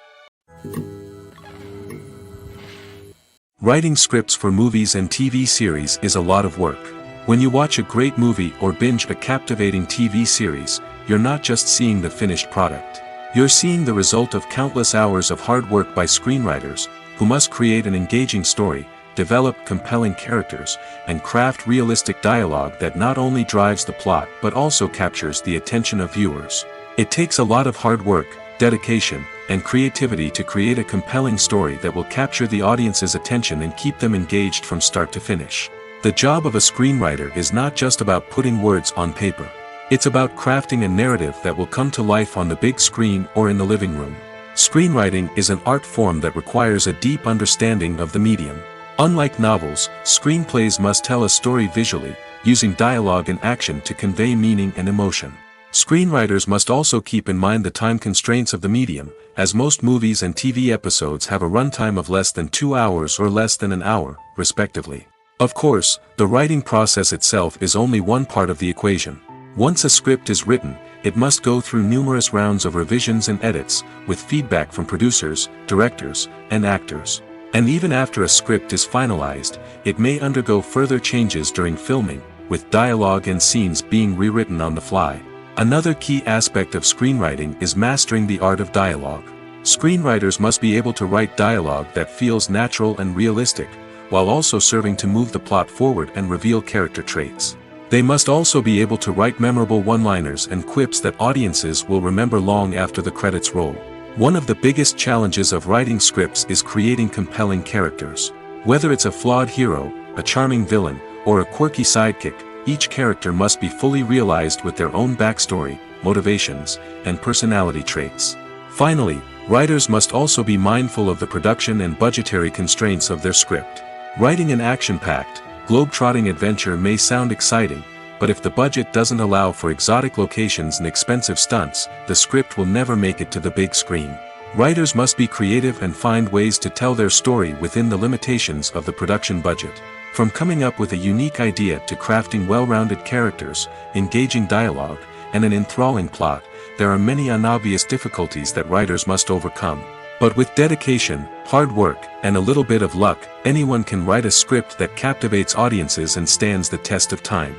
Speaker 1: Writing scripts for movies and TV series is a lot of work. When you watch a great movie or binge a captivating TV series, you're not just seeing the finished product. You're seeing the result of countless hours of hard work by screenwriters, who must create an engaging story, develop compelling characters, and craft realistic dialogue that not only drives the plot but also captures the attention of viewers. It takes a lot of hard work, dedication, and creativity to create a compelling story that will capture the audience's attention and keep them engaged from start to finish. The job of a screenwriter is not just about putting words on paper. It's about crafting a narrative that will come to life on the big screen or in the living room. Screenwriting is an art form that requires a deep understanding of the medium. Unlike novels, screenplays must tell a story visually, using dialogue and action to convey meaning and emotion. Screenwriters must also keep in mind the time constraints of the medium, as most movies and TV episodes have a runtime of less than 2 hours or less than an hour, respectively. Of course, the writing process itself is only one part of the equation. Once a script is written, it must go through numerous rounds of revisions and edits, with feedback from producers, directors, and actors. And even after a script is finalized, it may undergo further changes during filming, with dialogue and scenes being rewritten on the fly. Another key aspect of screenwriting is mastering the art of dialogue. Screenwriters must be able to write dialogue that feels natural and realistic, while also serving to move the plot forward and reveal character traits. They must also be able to write memorable one-liners and quips that audiences will remember long after the credits roll. One of the biggest challenges of writing scripts is creating compelling characters. Whether it's a flawed hero, a charming villain, or a quirky sidekick, each character must be fully realized with their own backstory, motivations, and personality traits. Finally, writers must also be mindful of the production and budgetary constraints of their script. Writing an action-packed, globe-trotting adventure may sound exciting, but if the budget doesn't allow for exotic locations and expensive stunts, the script will never make it to the big screen. Writers must be creative and find ways to tell their story within the limitations of the production budget. From coming up with a unique idea to crafting well-rounded characters, engaging dialogue, and an enthralling plot, there are many unobvious difficulties that writers must overcome. But with dedication, hard work, and a little bit of luck, anyone can write a script that captivates audiences and stands the test of time.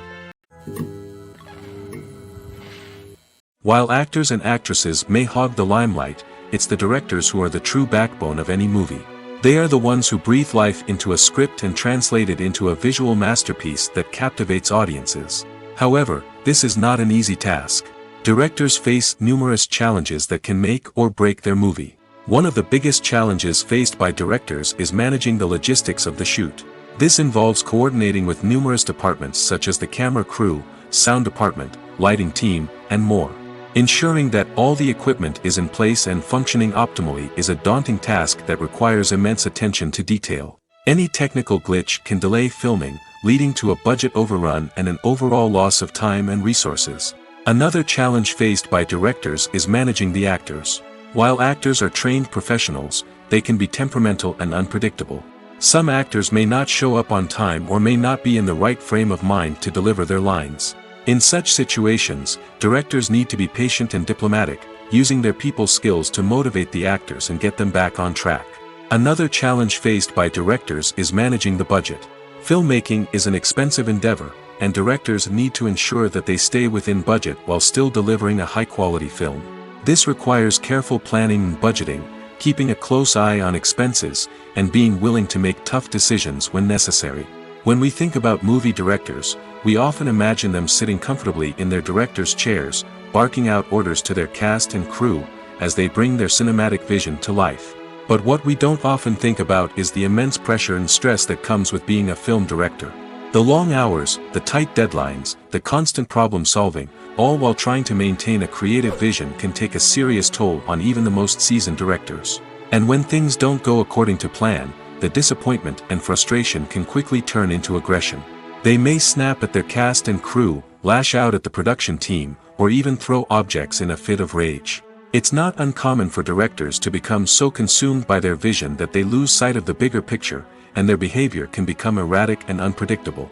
Speaker 1: While actors and actresses may hog the limelight, it's the directors who are the true backbone of any movie. They are the ones who breathe life into a script and translate it into a visual masterpiece that captivates audiences. However, this is not an easy task. Directors face numerous challenges that can make or break their movie. One of the biggest challenges faced by directors is managing the logistics of the shoot. This involves coordinating with numerous departments such as the camera crew, sound department, lighting team, and more. Ensuring that all the equipment is in place and functioning optimally is a daunting task that requires immense attention to detail. Any technical glitch can delay filming, leading to a budget overrun and an overall loss of time and resources. Another challenge faced by directors is managing the actors. While actors are trained professionals, they can be temperamental and unpredictable. Some actors may not show up on time or may not be in the right frame of mind to deliver their lines. In such situations, directors need to be patient and diplomatic, using their people skills to motivate the actors and get them back on track. Another challenge faced by directors is managing the budget. Filmmaking is an expensive endeavor, and directors need to ensure that they stay within budget while still delivering a high-quality film. This requires careful planning and budgeting, keeping a close eye on expenses, and being willing to make tough decisions when necessary. When we think about movie directors, we often imagine them sitting comfortably in their director's chairs, barking out orders to their cast and crew, as they bring their cinematic vision to life. But what we don't often think about is the immense pressure and stress that comes with being a film director. The long hours, the tight deadlines, the constant problem solving, all while trying to maintain a creative vision can take a serious toll on even the most seasoned directors. And when things don't go according to plan, the disappointment and frustration can quickly turn into aggression. They may snap at their cast and crew, lash out at the production team, or even throw objects in a fit of rage. It's not uncommon for directors to become so consumed by their vision that they lose sight of the bigger picture, and their behavior can become erratic and unpredictable.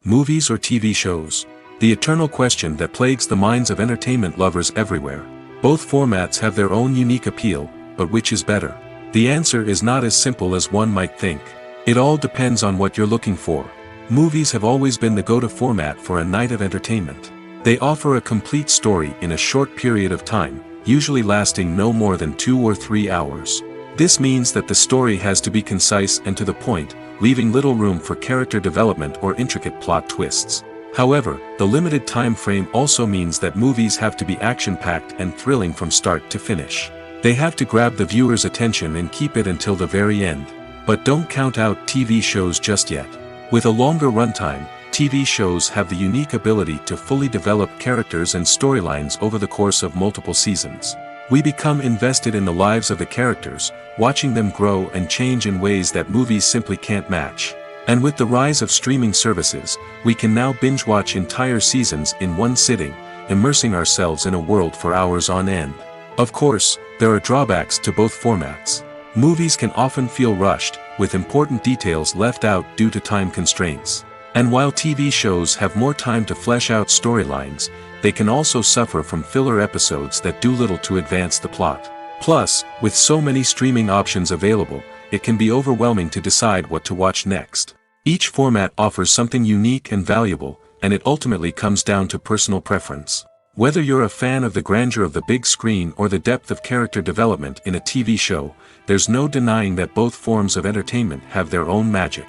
Speaker 1: Movies or TV shows? The eternal question that plagues the minds of entertainment lovers everywhere. Both formats have their own unique appeal, but which is better? The answer is not as simple as one might think. It all depends on what you're looking for. Movies have always been the go-to format for a night of entertainment. They offer a complete story in a short period of time, usually lasting no more than 2 or 3 hours. This means that the story has to be concise and to the point, leaving little room for character development or intricate plot twists. However, the limited time frame also means that movies have to be action-packed and thrilling from start to finish. They have to grab the viewer's attention and keep it until the very end. But don't count out TV shows just yet. With a longer runtime, TV shows have the unique ability to fully develop characters and storylines over the course of multiple seasons. We become invested in the lives of the characters, watching them grow and change in ways that movies simply can't match. And with the rise of streaming services, we can now binge-watch entire seasons in one sitting, immersing ourselves in a world for hours on end. Of course, there are drawbacks to both formats. Movies can often feel rushed, with important details left out due to time constraints. And while TV shows have more time to flesh out storylines, they can also suffer from filler episodes that do little to advance the plot. Plus, with so many streaming options available, it can be overwhelming to decide what to watch next. Each format offers something unique and valuable, and it ultimately comes down to personal preference. Whether you're a fan of the grandeur of the big screen or the depth of character development in a TV show, there's no denying that both forms of entertainment have their own magic.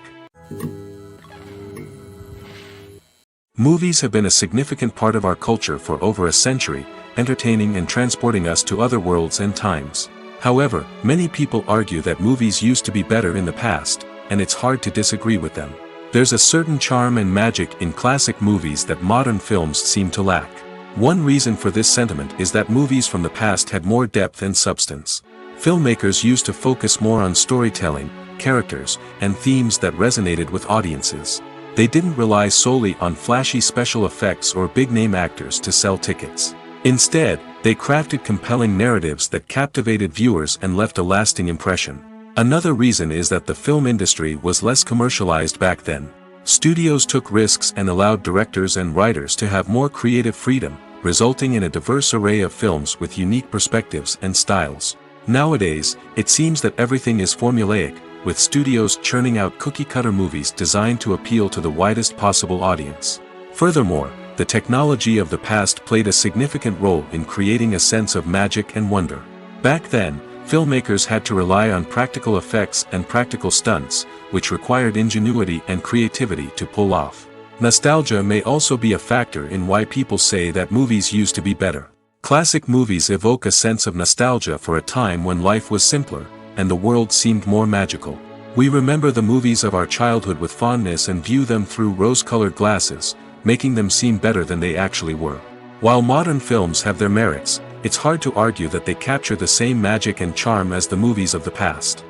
Speaker 1: Movies have been a significant part of our culture for over a century, entertaining and transporting us to other worlds and times. However, many people argue that movies used to be better in the past, and it's hard to disagree with them. There's a certain charm and magic in classic movies that modern films seem to lack. One reason for this sentiment is that movies from the past had more depth and substance. Filmmakers used to focus more on storytelling, characters, and themes that resonated with audiences. They didn't rely solely on flashy special effects or big-name actors to sell tickets. Instead, they crafted compelling narratives that captivated viewers and left a lasting impression. Another reason is that the film industry was less commercialized back then. Studios took risks and allowed directors and writers to have more creative freedom, resulting in a diverse array of films with unique perspectives and styles. Nowadays, it seems that everything is formulaic, with studios churning out cookie-cutter movies designed to appeal to the widest possible audience. Furthermore, the technology of the past played a significant role in creating a sense of magic and wonder. Back then, filmmakers had to rely on practical effects and practical stunts, which required ingenuity and creativity to pull off. Nostalgia may also be a factor in why people say that movies used to be better. Classic movies evoke a sense of nostalgia for a time when life was simpler, and the world seemed more magical. We remember the movies of our childhood with fondness and view them through rose-colored glasses, making them seem better than they actually were. While modern films have their merits, it's hard to argue that they capture the same magic and charm as the movies of the past.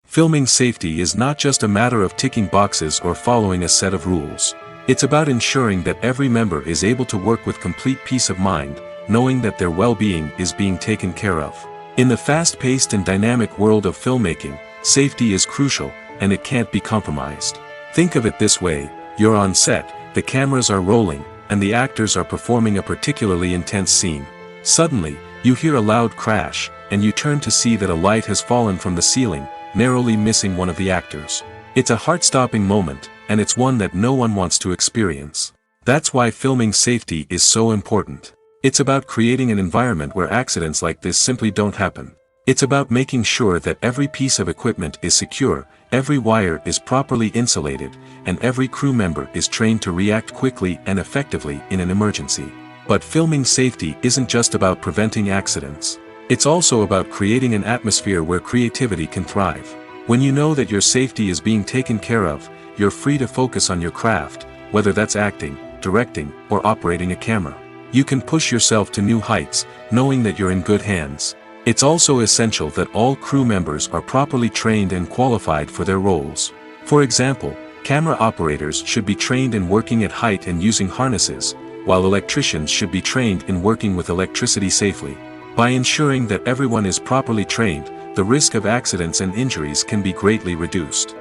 Speaker 1: Filming safety is not just a matter of ticking boxes or following a set of rules. It's about ensuring that every member is able to work with complete peace of mind, knowing that their well-being is being taken care of. In the fast-paced and dynamic world of filmmaking, safety is crucial, and it can't be compromised. Think of it this way: you're on set, the cameras are rolling, and the actors are performing a particularly intense scene. Suddenly, you hear a loud crash, and you turn to see that a light has fallen from the ceiling, narrowly missing one of the actors. It's a heart-stopping moment, and it's one that no one wants to experience. That's why filming safety is so important. It's about creating an environment where accidents like this simply don't happen. It's about making sure that every piece of equipment is secure, every wire is properly insulated, and every crew member is trained to react quickly and effectively in an emergency. But filming safety isn't just about preventing accidents. It's also about creating an atmosphere where creativity can thrive. When you know that your safety is being taken care of, you're free to focus on your craft, whether that's acting, directing, or operating a camera. You can push yourself to new heights, knowing that you're in good hands. It's also essential that all crew members are properly trained and qualified for their roles. For example, camera operators should be trained in working at height and using harnesses, while electricians should be trained in working with electricity safely. By ensuring that everyone is properly trained, the risk of accidents and injuries can be greatly reduced.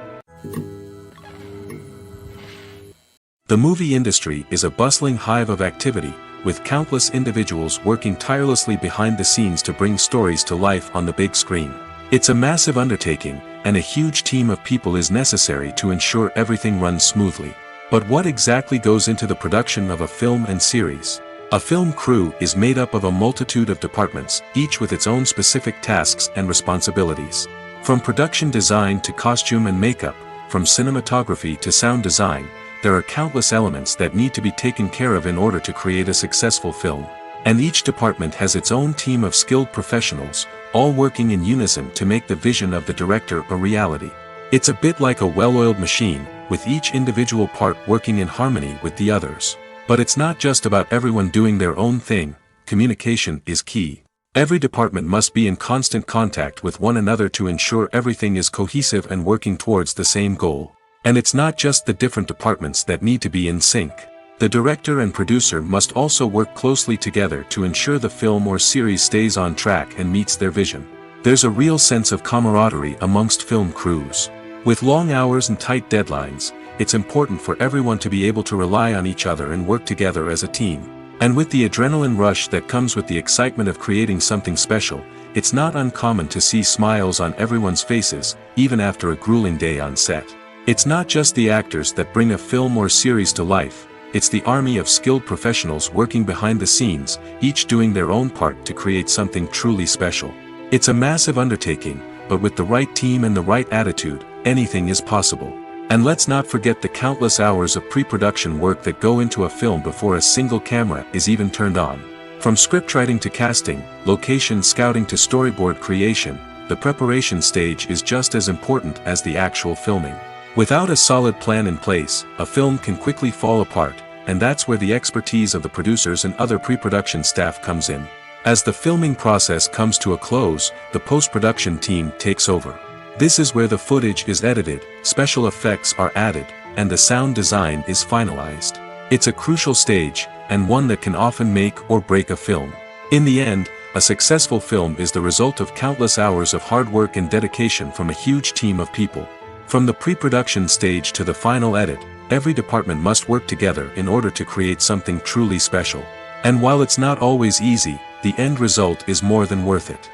Speaker 1: The movie industry is a bustling hive of activity, with countless individuals working tirelessly behind the scenes to bring stories to life on the big screen. It's a massive undertaking, and a huge team of people is necessary to ensure everything runs smoothly. But what exactly goes into the production of a film and series? A film crew is made up of a multitude of departments, each with its own specific tasks and responsibilities. From production design to costume and makeup, from cinematography to sound design, there are countless elements that need to be taken care of in order to create a successful film. And each department has its own team of skilled professionals, all working in unison to make the vision of the director a reality. It's a bit like a well-oiled machine, with each individual part working in harmony with the others. But it's not just about everyone doing their own thing. Communication is key. Every department must be in constant contact with one another to ensure everything is cohesive and working towards the same goal. And it's not just the different departments that need to be in sync. The director and producer must also work closely together to ensure the film or series stays on track and meets their vision. There's a real sense of camaraderie amongst film crews. With long hours and tight deadlines, it's important for everyone to be able to rely on each other and work together as a team. And with the adrenaline rush that comes with the excitement of creating something special, it's not uncommon to see smiles on everyone's faces, even after a grueling day on set. It's not just the actors that bring a film or series to life, it's the army of skilled professionals working behind the scenes, each doing their own part to create something truly special. It's a massive undertaking, but with the right team and the right attitude, anything is possible. And let's not forget the countless hours of pre-production work that go into a film before a single camera is even turned on. From scriptwriting to casting, location scouting to storyboard creation, the preparation stage is just as important as the actual filming. Without a solid plan in place, a film can quickly fall apart, and that's where the expertise of the producers and other pre-production staff comes in. As the filming process comes to a close, the post-production team takes over. This is where the footage is edited, special effects are added, and the sound design is finalized. It's a crucial stage, and one that can often make or break a film. In the end, a successful film is the result of countless hours of hard work and dedication from a huge team of people. From the pre-production stage to the final edit, every department must work together in order to create something truly special. And while it's not always easy, the end result is more than worth it.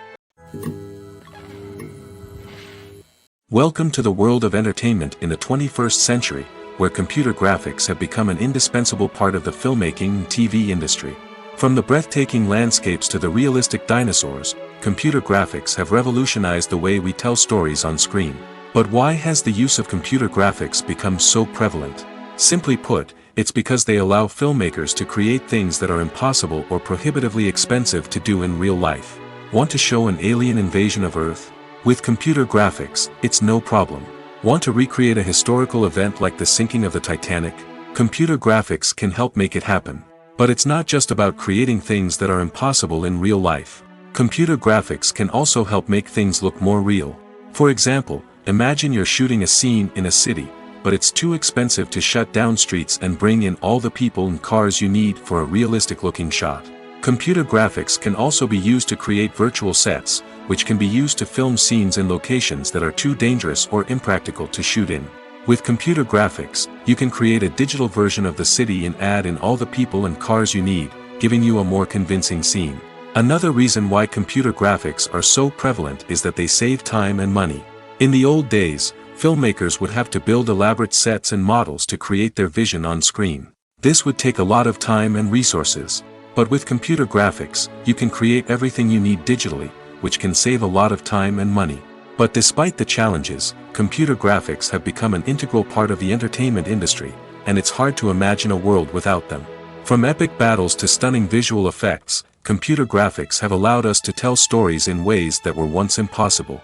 Speaker 1: Welcome to the world of entertainment in the 21st century, where computer graphics have become an indispensable part of the filmmaking and TV industry. From the breathtaking landscapes to the realistic dinosaurs, computer graphics have revolutionized the way we tell stories on screen. But why has the use of computer graphics become so prevalent? Simply put, it's because they allow filmmakers to create things that are impossible or prohibitively expensive to do in real life. Want to show an alien invasion of Earth? With computer graphics, it's no problem. Want to recreate a historical event like the sinking of the Titanic? Computer graphics can help make it happen. But it's not just about creating things that are impossible in real life. Computer graphics can also help make things look more real. For example, imagine you're shooting a scene in a city, but it's too expensive to shut down streets and bring in all the people and cars you need for a realistic-looking shot. Computer graphics can also be used to create virtual sets, which can be used to film scenes in locations that are too dangerous or impractical to shoot in. With computer graphics, you can create a digital version of the city and add in all the people and cars you need, giving you a more convincing scene. Another reason why computer graphics are so prevalent is that they save time and money. In the old days, filmmakers would have to build elaborate sets and models to create their vision on screen. This would take a lot of time and resources. But with computer graphics, you can create everything you need digitally, which can save a lot of time and money. But despite the challenges, computer graphics have become an integral part of the entertainment industry, and it's hard to imagine a world without them. From epic battles to stunning visual effects, computer graphics have allowed us to tell stories in ways that were once impossible.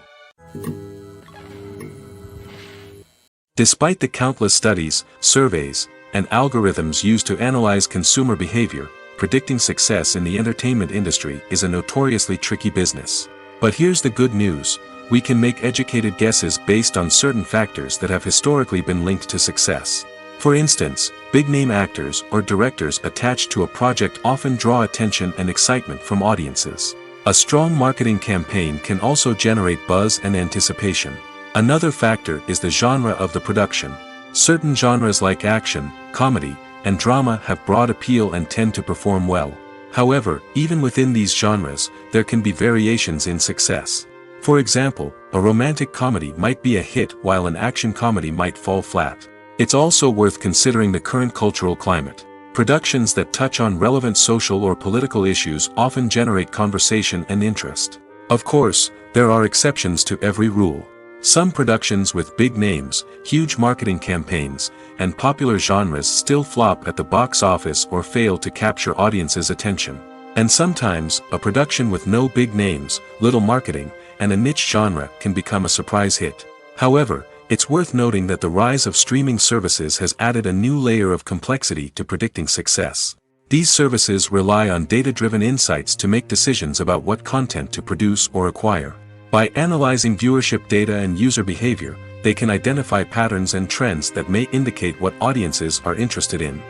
Speaker 1: Despite the countless studies, surveys, and algorithms used to analyze consumer behavior, predicting success in the entertainment industry is a notoriously tricky business. But here's the good news: we can make educated guesses based on certain factors that have historically been linked to success. For instance, big-name actors or directors attached to a project often draw attention and excitement from audiences. A strong marketing campaign can also generate buzz and anticipation. Another factor is the genre of the production. Certain genres like action, comedy, and drama have broad appeal and tend to perform well. However, even within these genres, there can be variations in success. For example, a romantic comedy might be a hit while an action comedy might fall flat. It's also worth considering the current cultural climate. Productions that touch on relevant social or political issues often generate conversation and interest. Of course, there are exceptions to every rule. Some productions with big names, huge marketing campaigns, and popular genres still flop at the box office or fail to capture audiences' attention. And sometimes, a production with no big names, little marketing, and a niche genre can become a surprise hit. However, it's worth noting that the rise of streaming services has added a new layer of complexity to predicting success. These services rely on data-driven insights to make decisions about what content to produce or acquire. By analyzing viewership data and user behavior, they can identify patterns and trends that may indicate what audiences are interested in.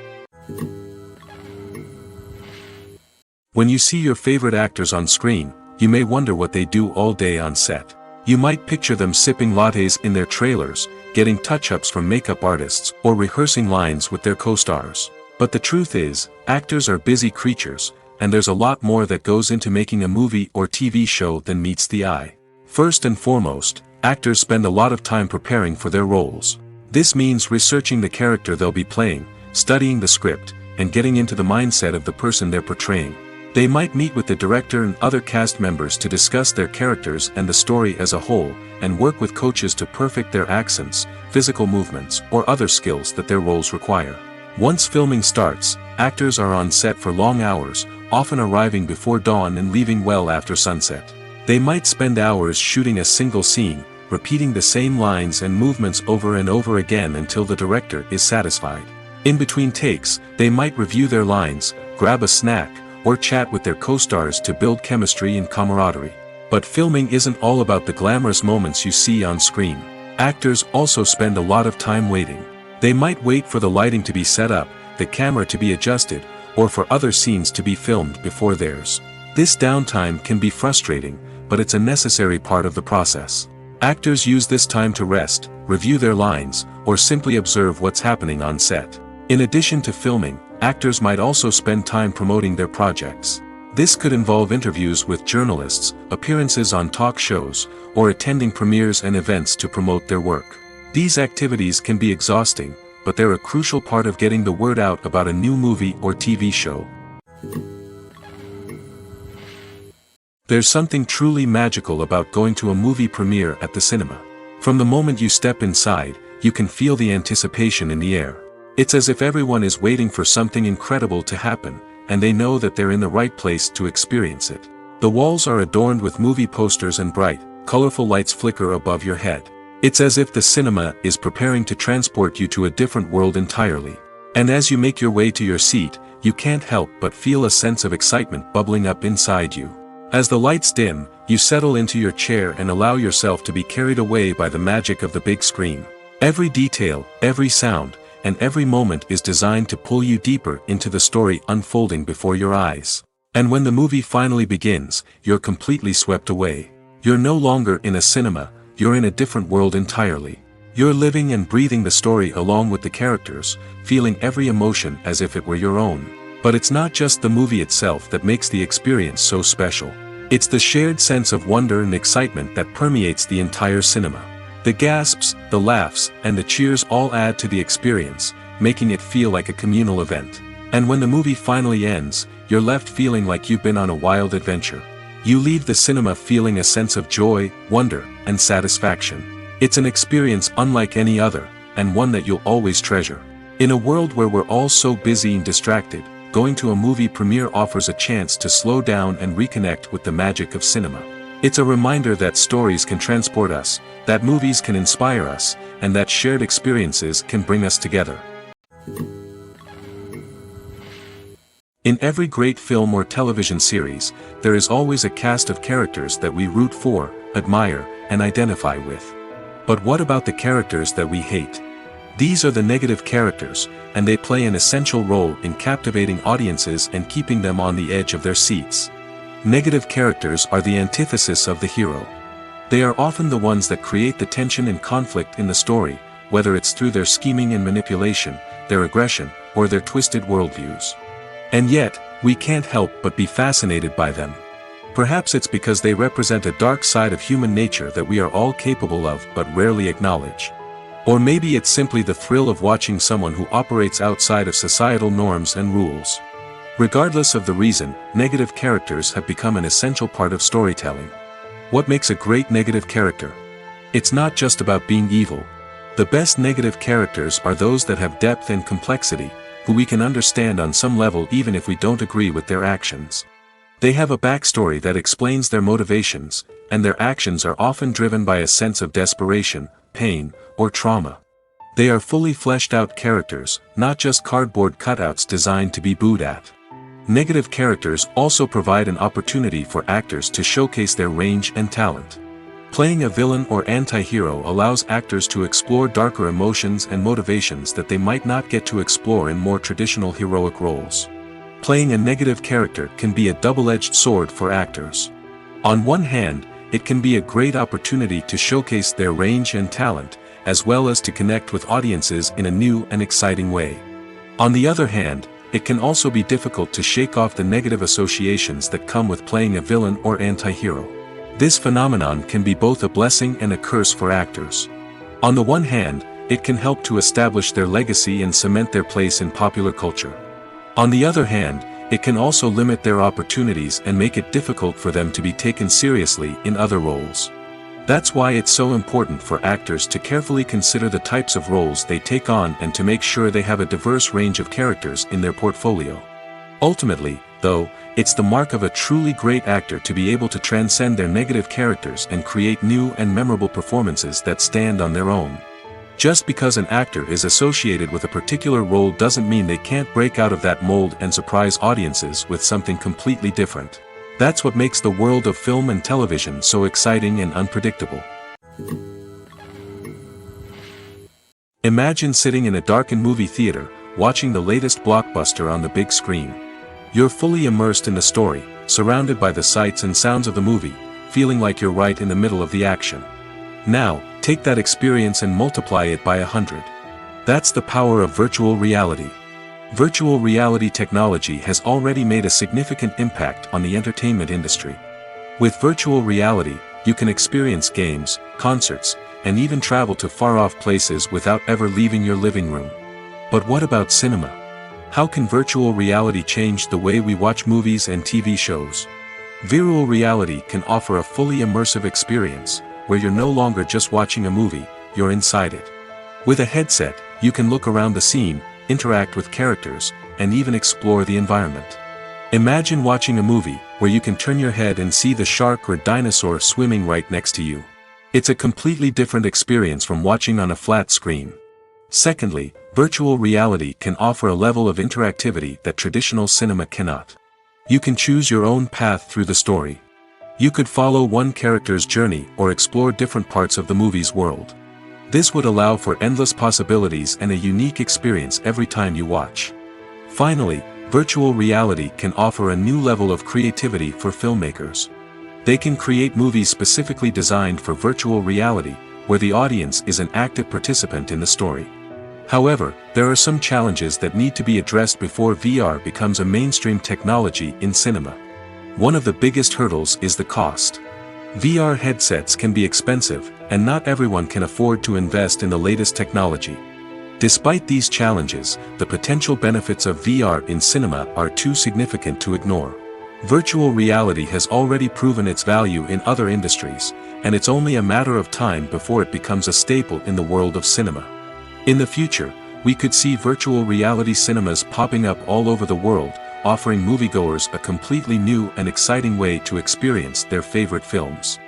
Speaker 1: When you see your favorite actors on screen, you may wonder what they do all day on set. You might picture them sipping lattes in their trailers, getting touch-ups from makeup artists, or rehearsing lines with their co-stars. But the truth is, actors are busy creatures, and there's a lot more that goes into making a movie or TV show than meets the eye. First and foremost, actors spend a lot of time preparing for their roles. This means researching the character they'll be playing, studying the script, and getting into the mindset of the person they're portraying. They might meet with the director and other cast members to discuss their characters and the story as a whole, and work with coaches to perfect their accents, physical movements, or other skills that their roles require. Once filming starts, actors are on set for long hours, often arriving before dawn and leaving well after sunset. They might spend hours shooting a single scene, repeating the same lines and movements over and over again until the director is satisfied. In between takes, they might review their lines, grab a snack, or chat with their co-stars to build chemistry and camaraderie. But filming isn't all about the glamorous moments you see on screen. Actors also spend a lot of time waiting. They might wait for the lighting to be set up, the camera to be adjusted, or for other scenes to be filmed before theirs. This downtime can be frustrating, but it's a necessary part of the process. Actors use this time to rest, review their lines, or simply observe what's happening on set. In addition to filming, actors might also spend time promoting their projects. This could involve interviews with journalists, appearances on talk shows, or attending premieres and events to promote their work. These activities can be exhausting, but they're a crucial part of getting the word out about a new movie or TV show. There's something truly magical about going to a movie premiere at the cinema. From the moment you step inside, you can feel the anticipation in the air. It's as if everyone is waiting for something incredible to happen, and they know that they're in the right place to experience it. The walls are adorned with movie posters and bright, colorful lights flicker above your head. It's as if the cinema is preparing to transport you to a different world entirely. And as you make your way to your seat, you can't help but feel a sense of excitement bubbling up inside you. As the lights dim, you settle into your chair and allow yourself to be carried away by the magic of the big screen. Every detail, every sound, and every moment is designed to pull you deeper into the story unfolding before your eyes. And when the movie finally begins, you're completely swept away. You're no longer in a cinema, you're in a different world entirely. You're living and breathing the story along with the characters, feeling every emotion as if it were your own. But it's not just the movie itself that makes the experience so special. It's the shared sense of wonder and excitement that permeates the entire cinema. The gasps, the laughs, and the cheers all add to the experience, making it feel like a communal event. And when the movie finally ends, you're left feeling like you've been on a wild adventure. You leave the cinema feeling a sense of joy, wonder, and satisfaction. It's an experience unlike any other, and one that you'll always treasure. In a world where we're all so busy and distracted, going to a movie premiere offers a chance to slow down and reconnect with the magic of cinema. It's a reminder that stories can transport us, that movies can inspire us, and that shared experiences can bring us together. In every great film or television series, there is always a cast of characters that we root for, admire, and identify with. But what about the characters that we hate? These are the negative characters, and they play an essential role in captivating audiences and keeping them on the edge of their seats. Negative characters are the antithesis of the hero. They are often the ones that create the tension and conflict in the story, whether it's through their scheming and manipulation, their aggression, or their twisted worldviews. And yet, we can't help but be fascinated by them. Perhaps it's because they represent a dark side of human nature that we are all capable of but rarely acknowledge. Or maybe it's simply the thrill of watching someone who operates outside of societal norms and rules. Regardless of the reason, negative characters have become an essential part of storytelling. What makes a great negative character? It's not just about being evil. The best negative characters are those that have depth and complexity, who we can understand on some level even if we don't agree with their actions. They have a backstory that explains their motivations, and their actions are often driven by a sense of desperation, pain, or trauma. They are fully fleshed out characters, not just cardboard cutouts designed to be booed at. Negative characters also provide an opportunity for actors to showcase their range and talent. Playing a villain or anti-hero allows actors to explore darker emotions and motivations that they might not get to explore in more traditional heroic roles. Playing a negative character can be a double-edged sword for actors. On one hand, it can be a great opportunity to showcase their range and talent, as well as to connect with audiences in a new and exciting way. On the other hand, it can also be difficult to shake off the negative associations that come with playing a villain or anti-hero. This phenomenon can be both a blessing and a curse for actors. On the one hand, it can help to establish their legacy and cement their place in popular culture. On the other hand, it can also limit their opportunities and make it difficult for them to be taken seriously in other roles. That's why it's so important for actors to carefully consider the types of roles they take on and to make sure they have a diverse range of characters in their portfolio. Ultimately, though, it's the mark of a truly great actor to be able to transcend their negative characters and create new and memorable performances that stand on their own. Just because an actor is associated with a particular role doesn't mean they can't break out of that mold and surprise audiences with something completely different. That's what makes the world of film and television so exciting and unpredictable. Imagine sitting in a darkened movie theater, watching the latest blockbuster on the big screen. You're fully immersed in the story, surrounded by the sights and sounds of the movie, feeling like you're right in the middle of the action. Now, take that experience and multiply it by 100. That's the power of virtual reality. Virtual reality technology has already made a significant impact on the entertainment industry. With virtual reality, you can experience games, concerts, and even travel to far-off places without ever leaving your living room. But what about cinema? How can virtual reality change the way we watch movies and TV shows? Virtual reality can offer a fully immersive experience, where you're no longer just watching a movie, you're inside it. With a headset, you can look around the scene, interact with characters, and even explore the environment. Imagine watching a movie where you can turn your head and see the shark or dinosaur swimming right next to you. It's a completely different experience from watching on a flat screen. Secondly, virtual reality can offer a level of interactivity that traditional cinema cannot. You can choose your own path through the story. You could follow one character's journey or explore different parts of the movie's world. This would allow for endless possibilities and a unique experience every time you watch. Finally, Virtual reality can offer a new level of creativity for filmmakers. They can create movies specifically designed for virtual reality, where the audience is an active participant in the story. However, there are some challenges that need to be addressed before VR becomes a mainstream technology in cinema. One of the biggest hurdles is the cost. VR headsets can be expensive, and not everyone can afford to invest in the latest technology. Despite these challenges, the potential benefits of VR in cinema are too significant to ignore. Virtual reality has already proven its value in other industries, and it's only a matter of time before it becomes a staple in the world of cinema. In the future, we could see virtual reality cinemas popping up all over the world, offering moviegoers a completely new and exciting way to experience their favorite films.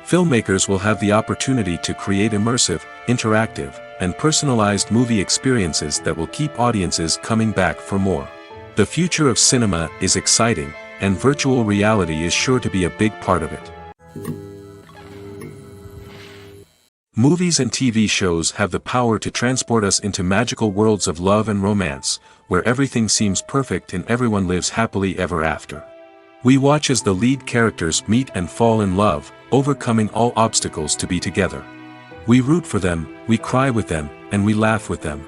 Speaker 1: Filmmakers will have the opportunity to create immersive, interactive, and personalized movie experiences that will keep audiences coming back for more. The future of cinema is exciting, and virtual reality is sure to be a big part of it. Movies and TV shows have the power to transport us into magical worlds of love and romance, where everything seems perfect and everyone lives happily ever after. We watch as the lead characters meet and fall in love, overcoming all obstacles to be together. We root for them, we cry with them, and we laugh with them.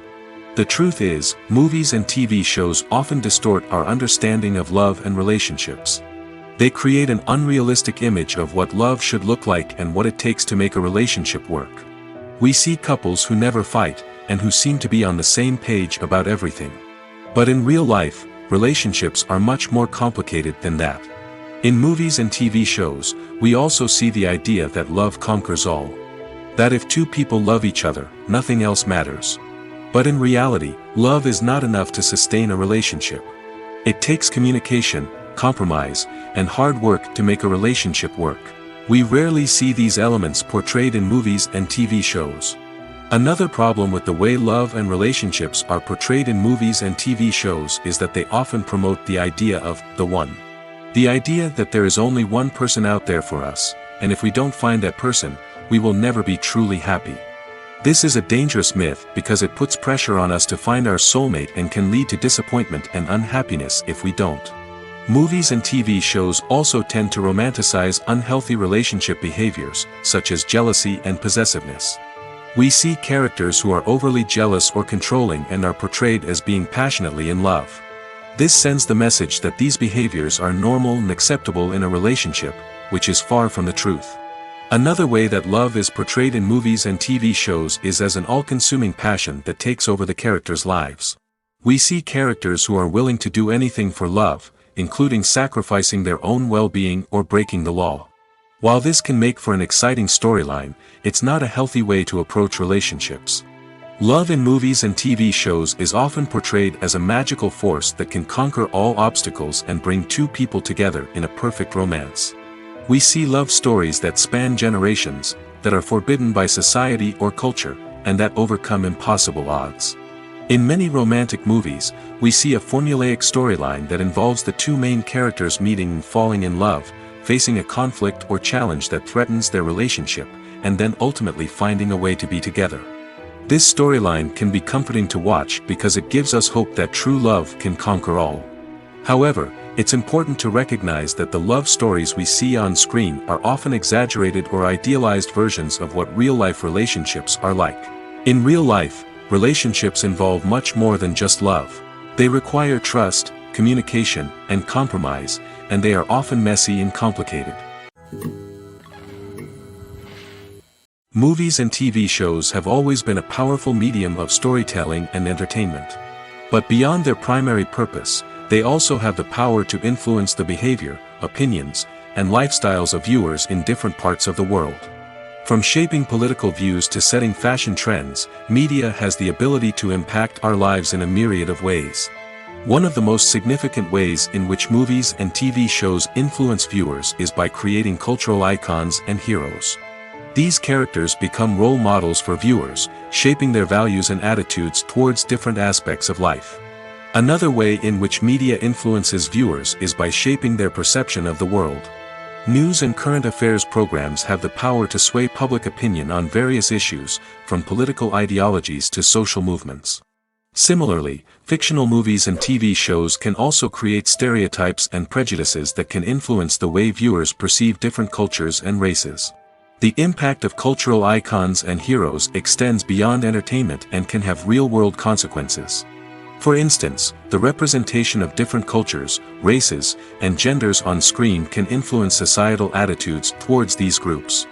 Speaker 1: The truth is, movies and TV shows often distort our understanding of love and relationships. They create an unrealistic image of what love should look like and what it takes to make a relationship work. We see couples who never fight, and who seem to be on the same page about everything. But in real life, relationships are much more complicated than that. In movies and TV shows, we also see the idea that love conquers all. That if two people love each other, nothing else matters. But in reality, love is not enough to sustain a relationship. It takes communication, compromise, and hard work to make a relationship work. We rarely see these elements portrayed in movies and TV shows. Another problem with the way love and relationships are portrayed in movies and TV shows is that they often promote the idea of the one. The idea that there is only one person out there for us, and if we don't find that person, we will never be truly happy. This is a dangerous myth because it puts pressure on us to find our soulmate and can lead to disappointment and unhappiness if we don't. Movies and TV shows also tend to romanticize unhealthy relationship behaviors, such as jealousy and possessiveness. We see characters who are overly jealous or controlling and are portrayed as being passionately in love. This sends the message that these behaviors are normal and acceptable in a relationship, which is far from the truth. Another way that love is portrayed in movies and TV shows is as an all-consuming passion that takes over the characters' lives. We see characters who are willing to do anything for love, including sacrificing their own well-being or breaking the law. While this can make for an exciting storyline, it's not a healthy way to approach relationships. Love in movies and TV shows is often portrayed as a magical force that can conquer all obstacles and bring two people together in a perfect romance. We see love stories that span generations, that are forbidden by society or culture, and that overcome impossible odds. In many romantic movies, we see a formulaic storyline that involves the two main characters meeting and falling in love, facing a conflict or challenge that threatens their relationship, and then ultimately finding a way to be together. This storyline can be comforting to watch because it gives us hope that true love can conquer all. However, it's important to recognize that the love stories we see on screen are often exaggerated or idealized versions of what real-life relationships are like. In real life, relationships involve much more than just love. They require trust, communication, and compromise, and they are often messy and complicated. Movies and TV shows have always been a powerful medium of storytelling and entertainment. But beyond their primary purpose, they also have the power to influence the behavior, opinions, and lifestyles of viewers in different parts of the world. From shaping political views to setting fashion trends, media has the ability to impact our lives in a myriad of ways. One of the most significant ways in which movies and TV shows influence viewers is by creating cultural icons and heroes. These characters become role models for viewers, shaping their values and attitudes towards different aspects of life. Another way in which media influences viewers is by shaping their perception of the world. News and current affairs programs have the power to sway public opinion on various issues, from political ideologies to social movements. Similarly, fictional movies and TV shows can also create stereotypes and prejudices that can influence the way viewers perceive different cultures and races. The impact of cultural icons and heroes extends beyond entertainment and can have real-world consequences. For instance, the representation of different cultures, races, and genders on screen can influence societal attitudes towards these groups.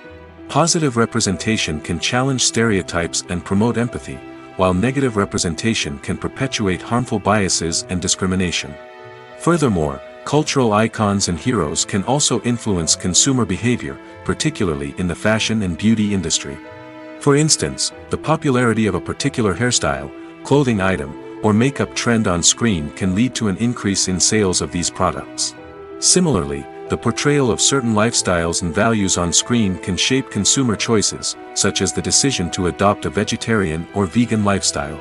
Speaker 1: Positive representation can challenge stereotypes and promote empathy, while negative representation can perpetuate harmful biases and discrimination. Furthermore, cultural icons and heroes can also influence consumer behavior, particularly in the fashion and beauty industry. For instance, the popularity of a particular hairstyle, clothing item, or makeup trend on screen can lead to an increase in sales of these products. Similarly, the portrayal of certain lifestyles and values on screen can shape consumer choices, such as the decision to adopt a vegetarian or vegan lifestyle.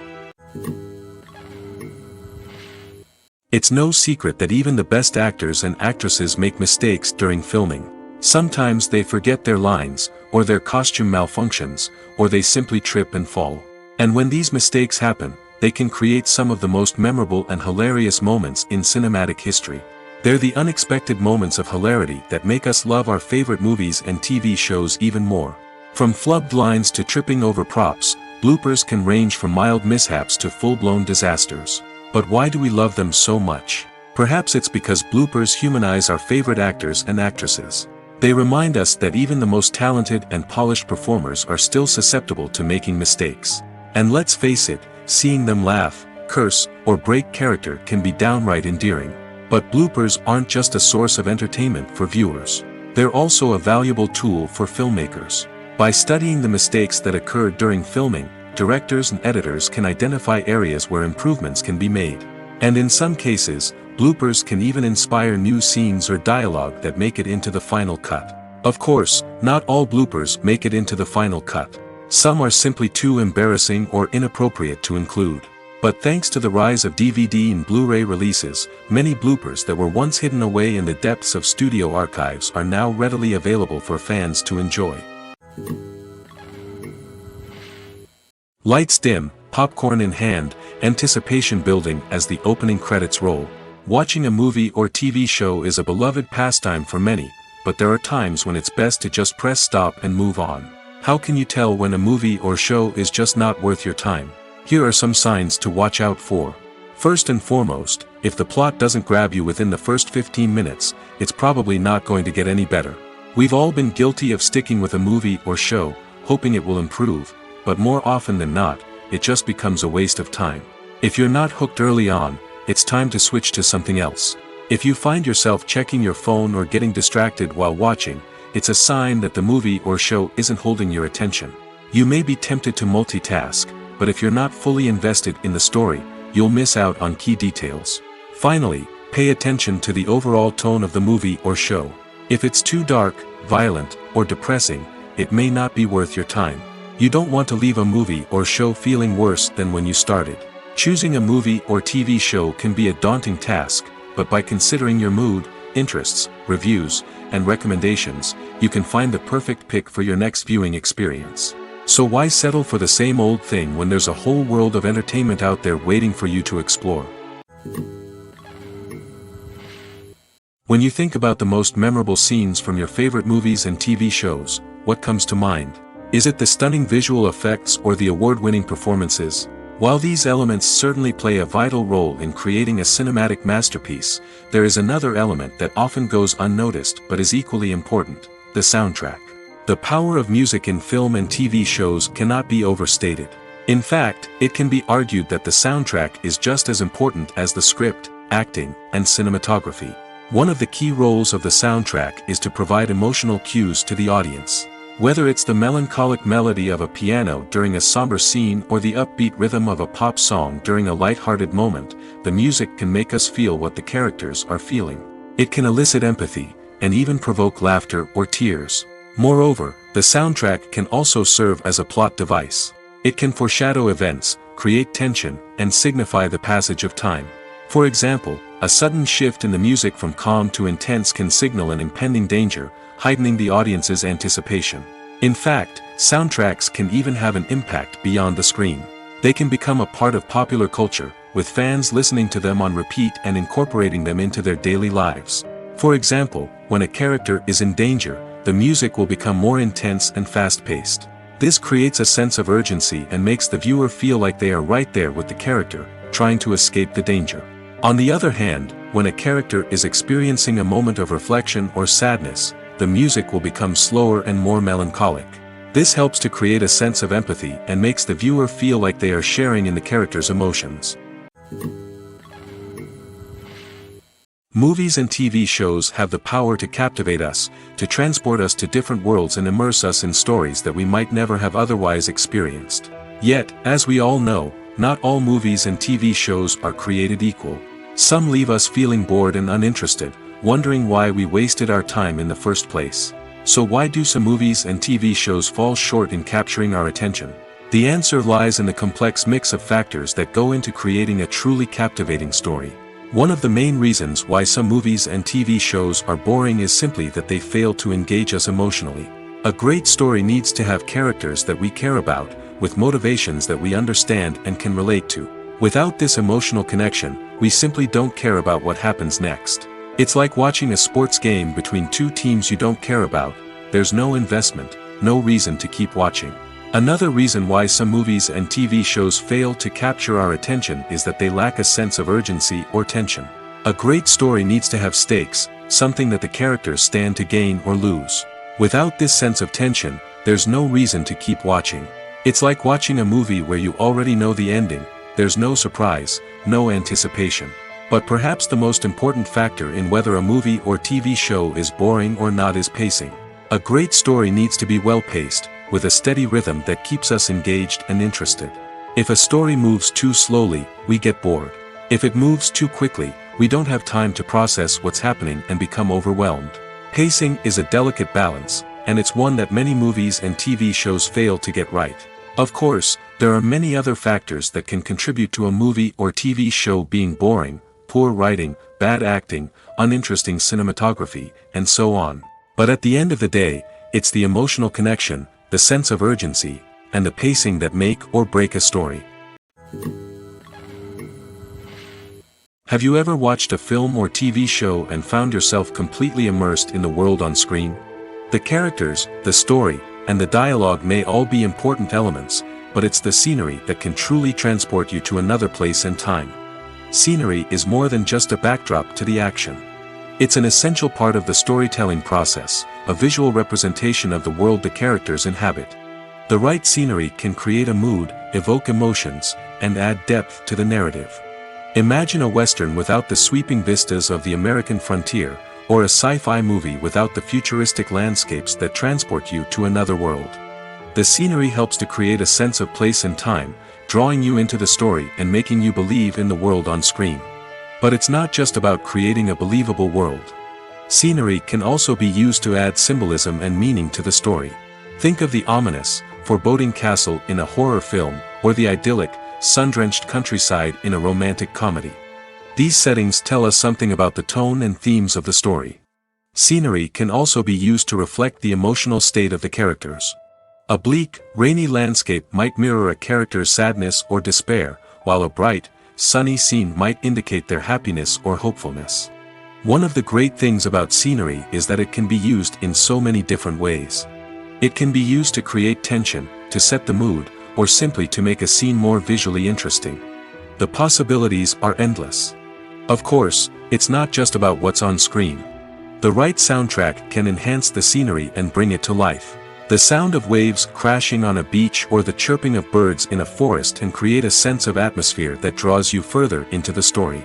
Speaker 1: It's no secret that even the best actors and actresses make mistakes during filming. Sometimes they forget their lines, or their costume malfunctions, or they simply trip and fall. And when these mistakes happen, they can create some of the most memorable and hilarious moments in cinematic history. They're the unexpected moments of hilarity that make us love our favorite movies and TV shows even more. From flubbed lines to tripping over props, bloopers can range from mild mishaps to full-blown disasters. But why do we love them so much? Perhaps it's because bloopers humanize our favorite actors and actresses. They remind us that even the most talented and polished performers are still susceptible to making mistakes. And let's face it, seeing them laugh, curse, or break character can be downright endearing. But bloopers aren't just a source of entertainment for viewers. They're also a valuable tool for filmmakers. By studying the mistakes that occurred during filming, directors and editors can identify areas where improvements can be made. And in some cases, bloopers can even inspire new scenes or dialogue that make it into the final cut. Of course, not all bloopers make it into the final cut. Some are simply too embarrassing or inappropriate to include. But thanks to the rise of DVD and Blu-ray releases, many bloopers that were once hidden away in the depths of studio archives are now readily available for fans to enjoy. Lights dim, popcorn in hand, anticipation building as the opening credits roll. Watching a movie or TV show is a beloved pastime for many, but there are times when it's best to just press stop and move on. How can you tell when a movie or show is just not worth your time? Here are some signs to watch out for. First and foremost, if the plot doesn't grab you within the first 15 minutes, it's probably not going to get any better. We've all been guilty of sticking with a movie or show, hoping it will improve, but more often than not, it just becomes a waste of time. If you're not hooked early on, it's time to switch to something else. If you find yourself checking your phone or getting distracted while watching, it's a sign that the movie or show isn't holding your attention. You may be tempted to multitask, but if you're not fully invested in the story, you'll miss out on key details. Finally, pay attention to the overall tone of the movie or show. If it's too dark, violent, or depressing, it may not be worth your time. You don't want to leave a movie or show feeling worse than when you started. Choosing a movie or TV show can be a daunting task, but by considering your mood, interests, reviews, and recommendations, you can find the perfect pick for your next viewing experience. So why settle for the same old thing when there's a whole world of entertainment out there waiting for you to explore? When you think about the most memorable scenes from your favorite movies and TV shows, what comes to mind? Is it the stunning visual effects or the award-winning performances? While these elements certainly play a vital role in creating a cinematic masterpiece, there is another element that often goes unnoticed but is equally important: the soundtrack. The power of music in film and TV shows cannot be overstated. In fact, it can be argued that the soundtrack is just as important as the script, acting, and cinematography. One of the key roles of the soundtrack is to provide emotional cues to the audience. Whether it's the melancholic melody of a piano during a somber scene or the upbeat rhythm of a pop song during a lighthearted moment, the music can make us feel what the characters are feeling. It can elicit empathy, and even provoke laughter or tears. Moreover, the soundtrack can also serve as a plot device. It can foreshadow events, create tension, and signify the passage of time. For example, a sudden shift in the music from calm to intense can signal an impending danger, heightening the audience's anticipation. In fact, soundtracks can even have an impact beyond the screen. They can become a part of popular culture, with fans listening to them on repeat and incorporating them into their daily lives. For example, when a character is in danger, the music will become more intense and fast-paced. This creates a sense of urgency and makes the viewer feel like they are right there with the character, trying to escape the danger. On the other hand, when a character is experiencing a moment of reflection or sadness, the music will become slower and more melancholic. This helps to create a sense of empathy and makes the viewer feel like they are sharing in the character's emotions. Movies and TV shows have the power to captivate us, to transport us to different worlds and immerse us in stories that we might never have otherwise experienced. Yet, as we all know, not all movies and TV shows are created equal. Some leave us feeling bored and uninterested, wondering why we wasted our time in the first place. So why do some movies and TV shows fall short in capturing our attention? The answer lies in the complex mix of factors that go into creating a truly captivating story. One of the main reasons why some movies and TV shows are boring is simply that they fail to engage us emotionally. A great story needs to have characters that we care about, with motivations that we understand and can relate to. Without this emotional connection, we simply don't care about what happens next. It's like watching a sports game between two teams you don't care about. There's no investment, no reason to keep watching. Another reason why some movies and TV shows fail to capture our attention is that they lack a sense of urgency or tension. A great story needs to have stakes, something that the characters stand to gain or lose. Without this sense of tension, there's no reason to keep watching. It's like watching a movie where you already know the ending. There's no surprise, no anticipation. But perhaps the most important factor in whether a movie or TV show is boring or not is pacing. A great story needs to be well-paced, with a steady rhythm that keeps us engaged and interested. If a story moves too slowly, we get bored. If it moves too quickly, we don't have time to process what's happening and become overwhelmed. Pacing is a delicate balance, and it's one that many movies and TV shows fail to get right. Of course, there are many other factors that can contribute to a movie or TV show being boring: poor writing, bad acting, uninteresting cinematography, and so on. But at the end of the day, it's the emotional connection, the sense of urgency, and the pacing that make or break a story. Have you ever watched a film or TV show and found yourself completely immersed in the world on screen? The characters, the story, and the dialogue may all be important elements, but it's the scenery that can truly transport you to another place and time. Scenery is more than just a backdrop to the action. It's an essential part of the storytelling process, a visual representation of the world the characters inhabit. The right scenery can create a mood, evoke emotions, and add depth to the narrative. Imagine a Western without the sweeping vistas of the American frontier, or a sci-fi movie without the futuristic landscapes that transport you to another world. The scenery helps to create a sense of place and time, drawing you into the story and making you believe in the world on screen. But it's not just about creating a believable world. Scenery can also be used to add symbolism and meaning to the story. Think of the ominous, foreboding castle in a horror film, or the idyllic, sun-drenched countryside in a romantic comedy. These settings tell us something about the tone and themes of the story. Scenery can also be used to reflect the emotional state of the characters. A bleak, rainy landscape might mirror a character's sadness or despair, while a bright, sunny scene might indicate their happiness or hopefulness. One of the great things about scenery is that it can be used in so many different ways. It can be used to create tension, to set the mood, or simply to make a scene more visually interesting. The possibilities are endless. Of course, it's not just about what's on screen. The right soundtrack can enhance the scenery and bring it to life. The sound of waves crashing on a beach or the chirping of birds in a forest can create a sense of atmosphere that draws you further into the story.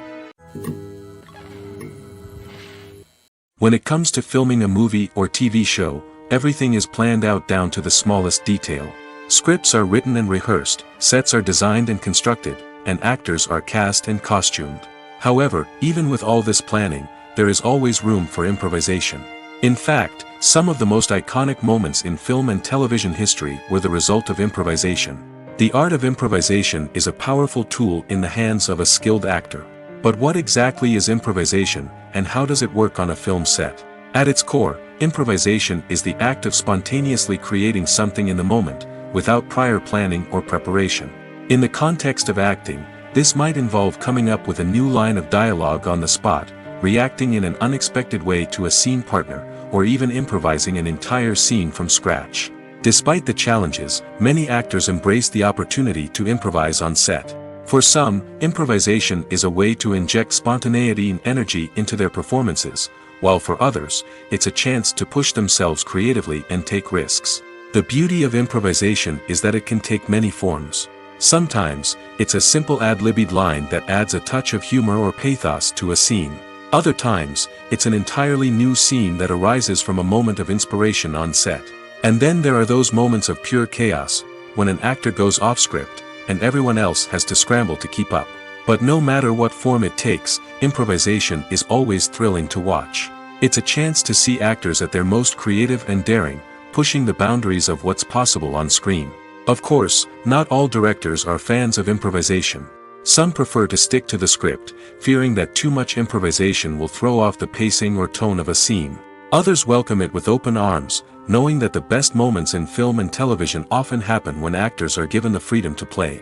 Speaker 1: When it comes to filming a movie or TV show, everything is planned out down to the smallest detail. Scripts are written and rehearsed, sets are designed and constructed, and actors are cast and costumed. However, even with all this planning, there is always room for improvisation. In fact, some of the most iconic moments in film and television history were the result of improvisation. The art of improvisation is a powerful tool in the hands of a skilled actor. But what exactly is improvisation, and how does it work on a film set? At its core, improvisation is the act of spontaneously creating something in the moment, without prior planning or preparation. In the context of acting, this might involve coming up with a new line of dialogue on the spot, reacting in an unexpected way to a scene partner, or even improvising an entire scene from scratch. Despite the challenges, many actors embrace the opportunity to improvise on set. For some, improvisation is a way to inject spontaneity and energy into their performances, while for others, it's a chance to push themselves creatively and take risks. The beauty of improvisation is that it can take many forms. Sometimes, it's a simple ad-libbed line that adds a touch of humor or pathos to a scene. Other times, it's an entirely new scene that arises from a moment of inspiration on set. And then there are those moments of pure chaos, when an actor goes off script, and everyone else has to scramble to keep up. But no matter what form it takes, improvisation is always thrilling to watch. It's a chance to see actors at their most creative and daring, pushing the boundaries of what's possible on screen. Of course, not all directors are fans of improvisation. Some prefer to stick to the script, fearing that too much improvisation will throw off the pacing or tone of a scene. Others welcome it with open arms, knowing that the best moments in film and television often happen when actors are given the freedom to play.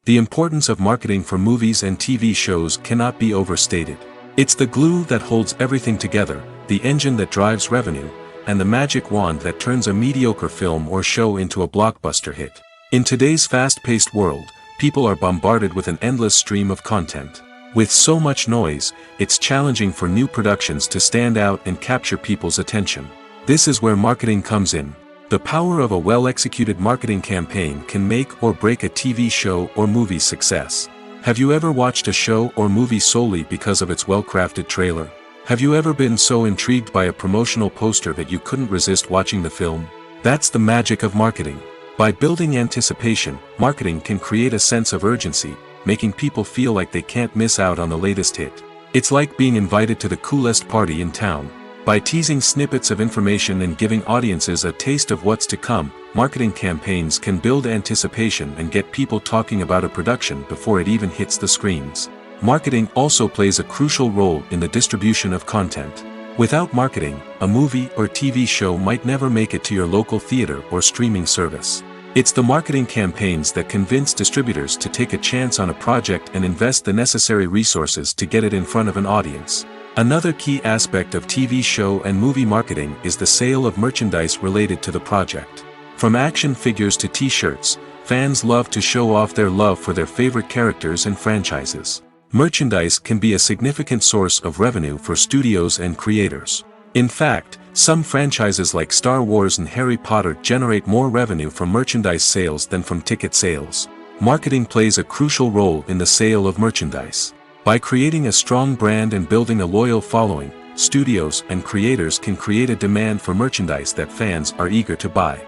Speaker 1: The importance of marketing for movies and TV shows cannot be overstated. It's the glue that holds everything together, the engine that drives revenue, and the magic wand that turns a mediocre film or show into a blockbuster hit. In today's fast-paced world, people are bombarded with an endless stream of content. With so much noise, it's challenging for new productions to stand out and capture people's attention. This is where marketing comes in. The power of a well-executed marketing campaign can make or break a TV show or movie's success. Have you ever watched a show or movie solely because of its well-crafted trailer? Have you ever been so intrigued by a promotional poster that you couldn't resist watching the film? That's the magic of marketing. By building anticipation, marketing can create a sense of urgency, making people feel like they can't miss out on the latest hit. It's like being invited to the coolest party in town. By teasing snippets of information and giving audiences a taste of what's to come, marketing campaigns can build anticipation and get people talking about a production before it even hits the screens. Marketing also plays a crucial role in the distribution of content. Without marketing, a movie or TV show might never make it to your local theater or streaming service. It's the marketing campaigns that convince distributors to take a chance on a project and invest the necessary resources to get it in front of an audience. Another key aspect of TV show and movie marketing is the sale of merchandise related to the project. From action figures to t-shirts, fans love to show off their love for their favorite characters and franchises. Merchandise can be a significant source of revenue for studios and creators. In fact, some franchises like Star Wars and Harry Potter generate more revenue from merchandise sales than from ticket sales. Marketing plays a crucial role in the sale of merchandise. By creating a strong brand and building a loyal following, studios and creators can create a demand for merchandise that fans are eager to buy.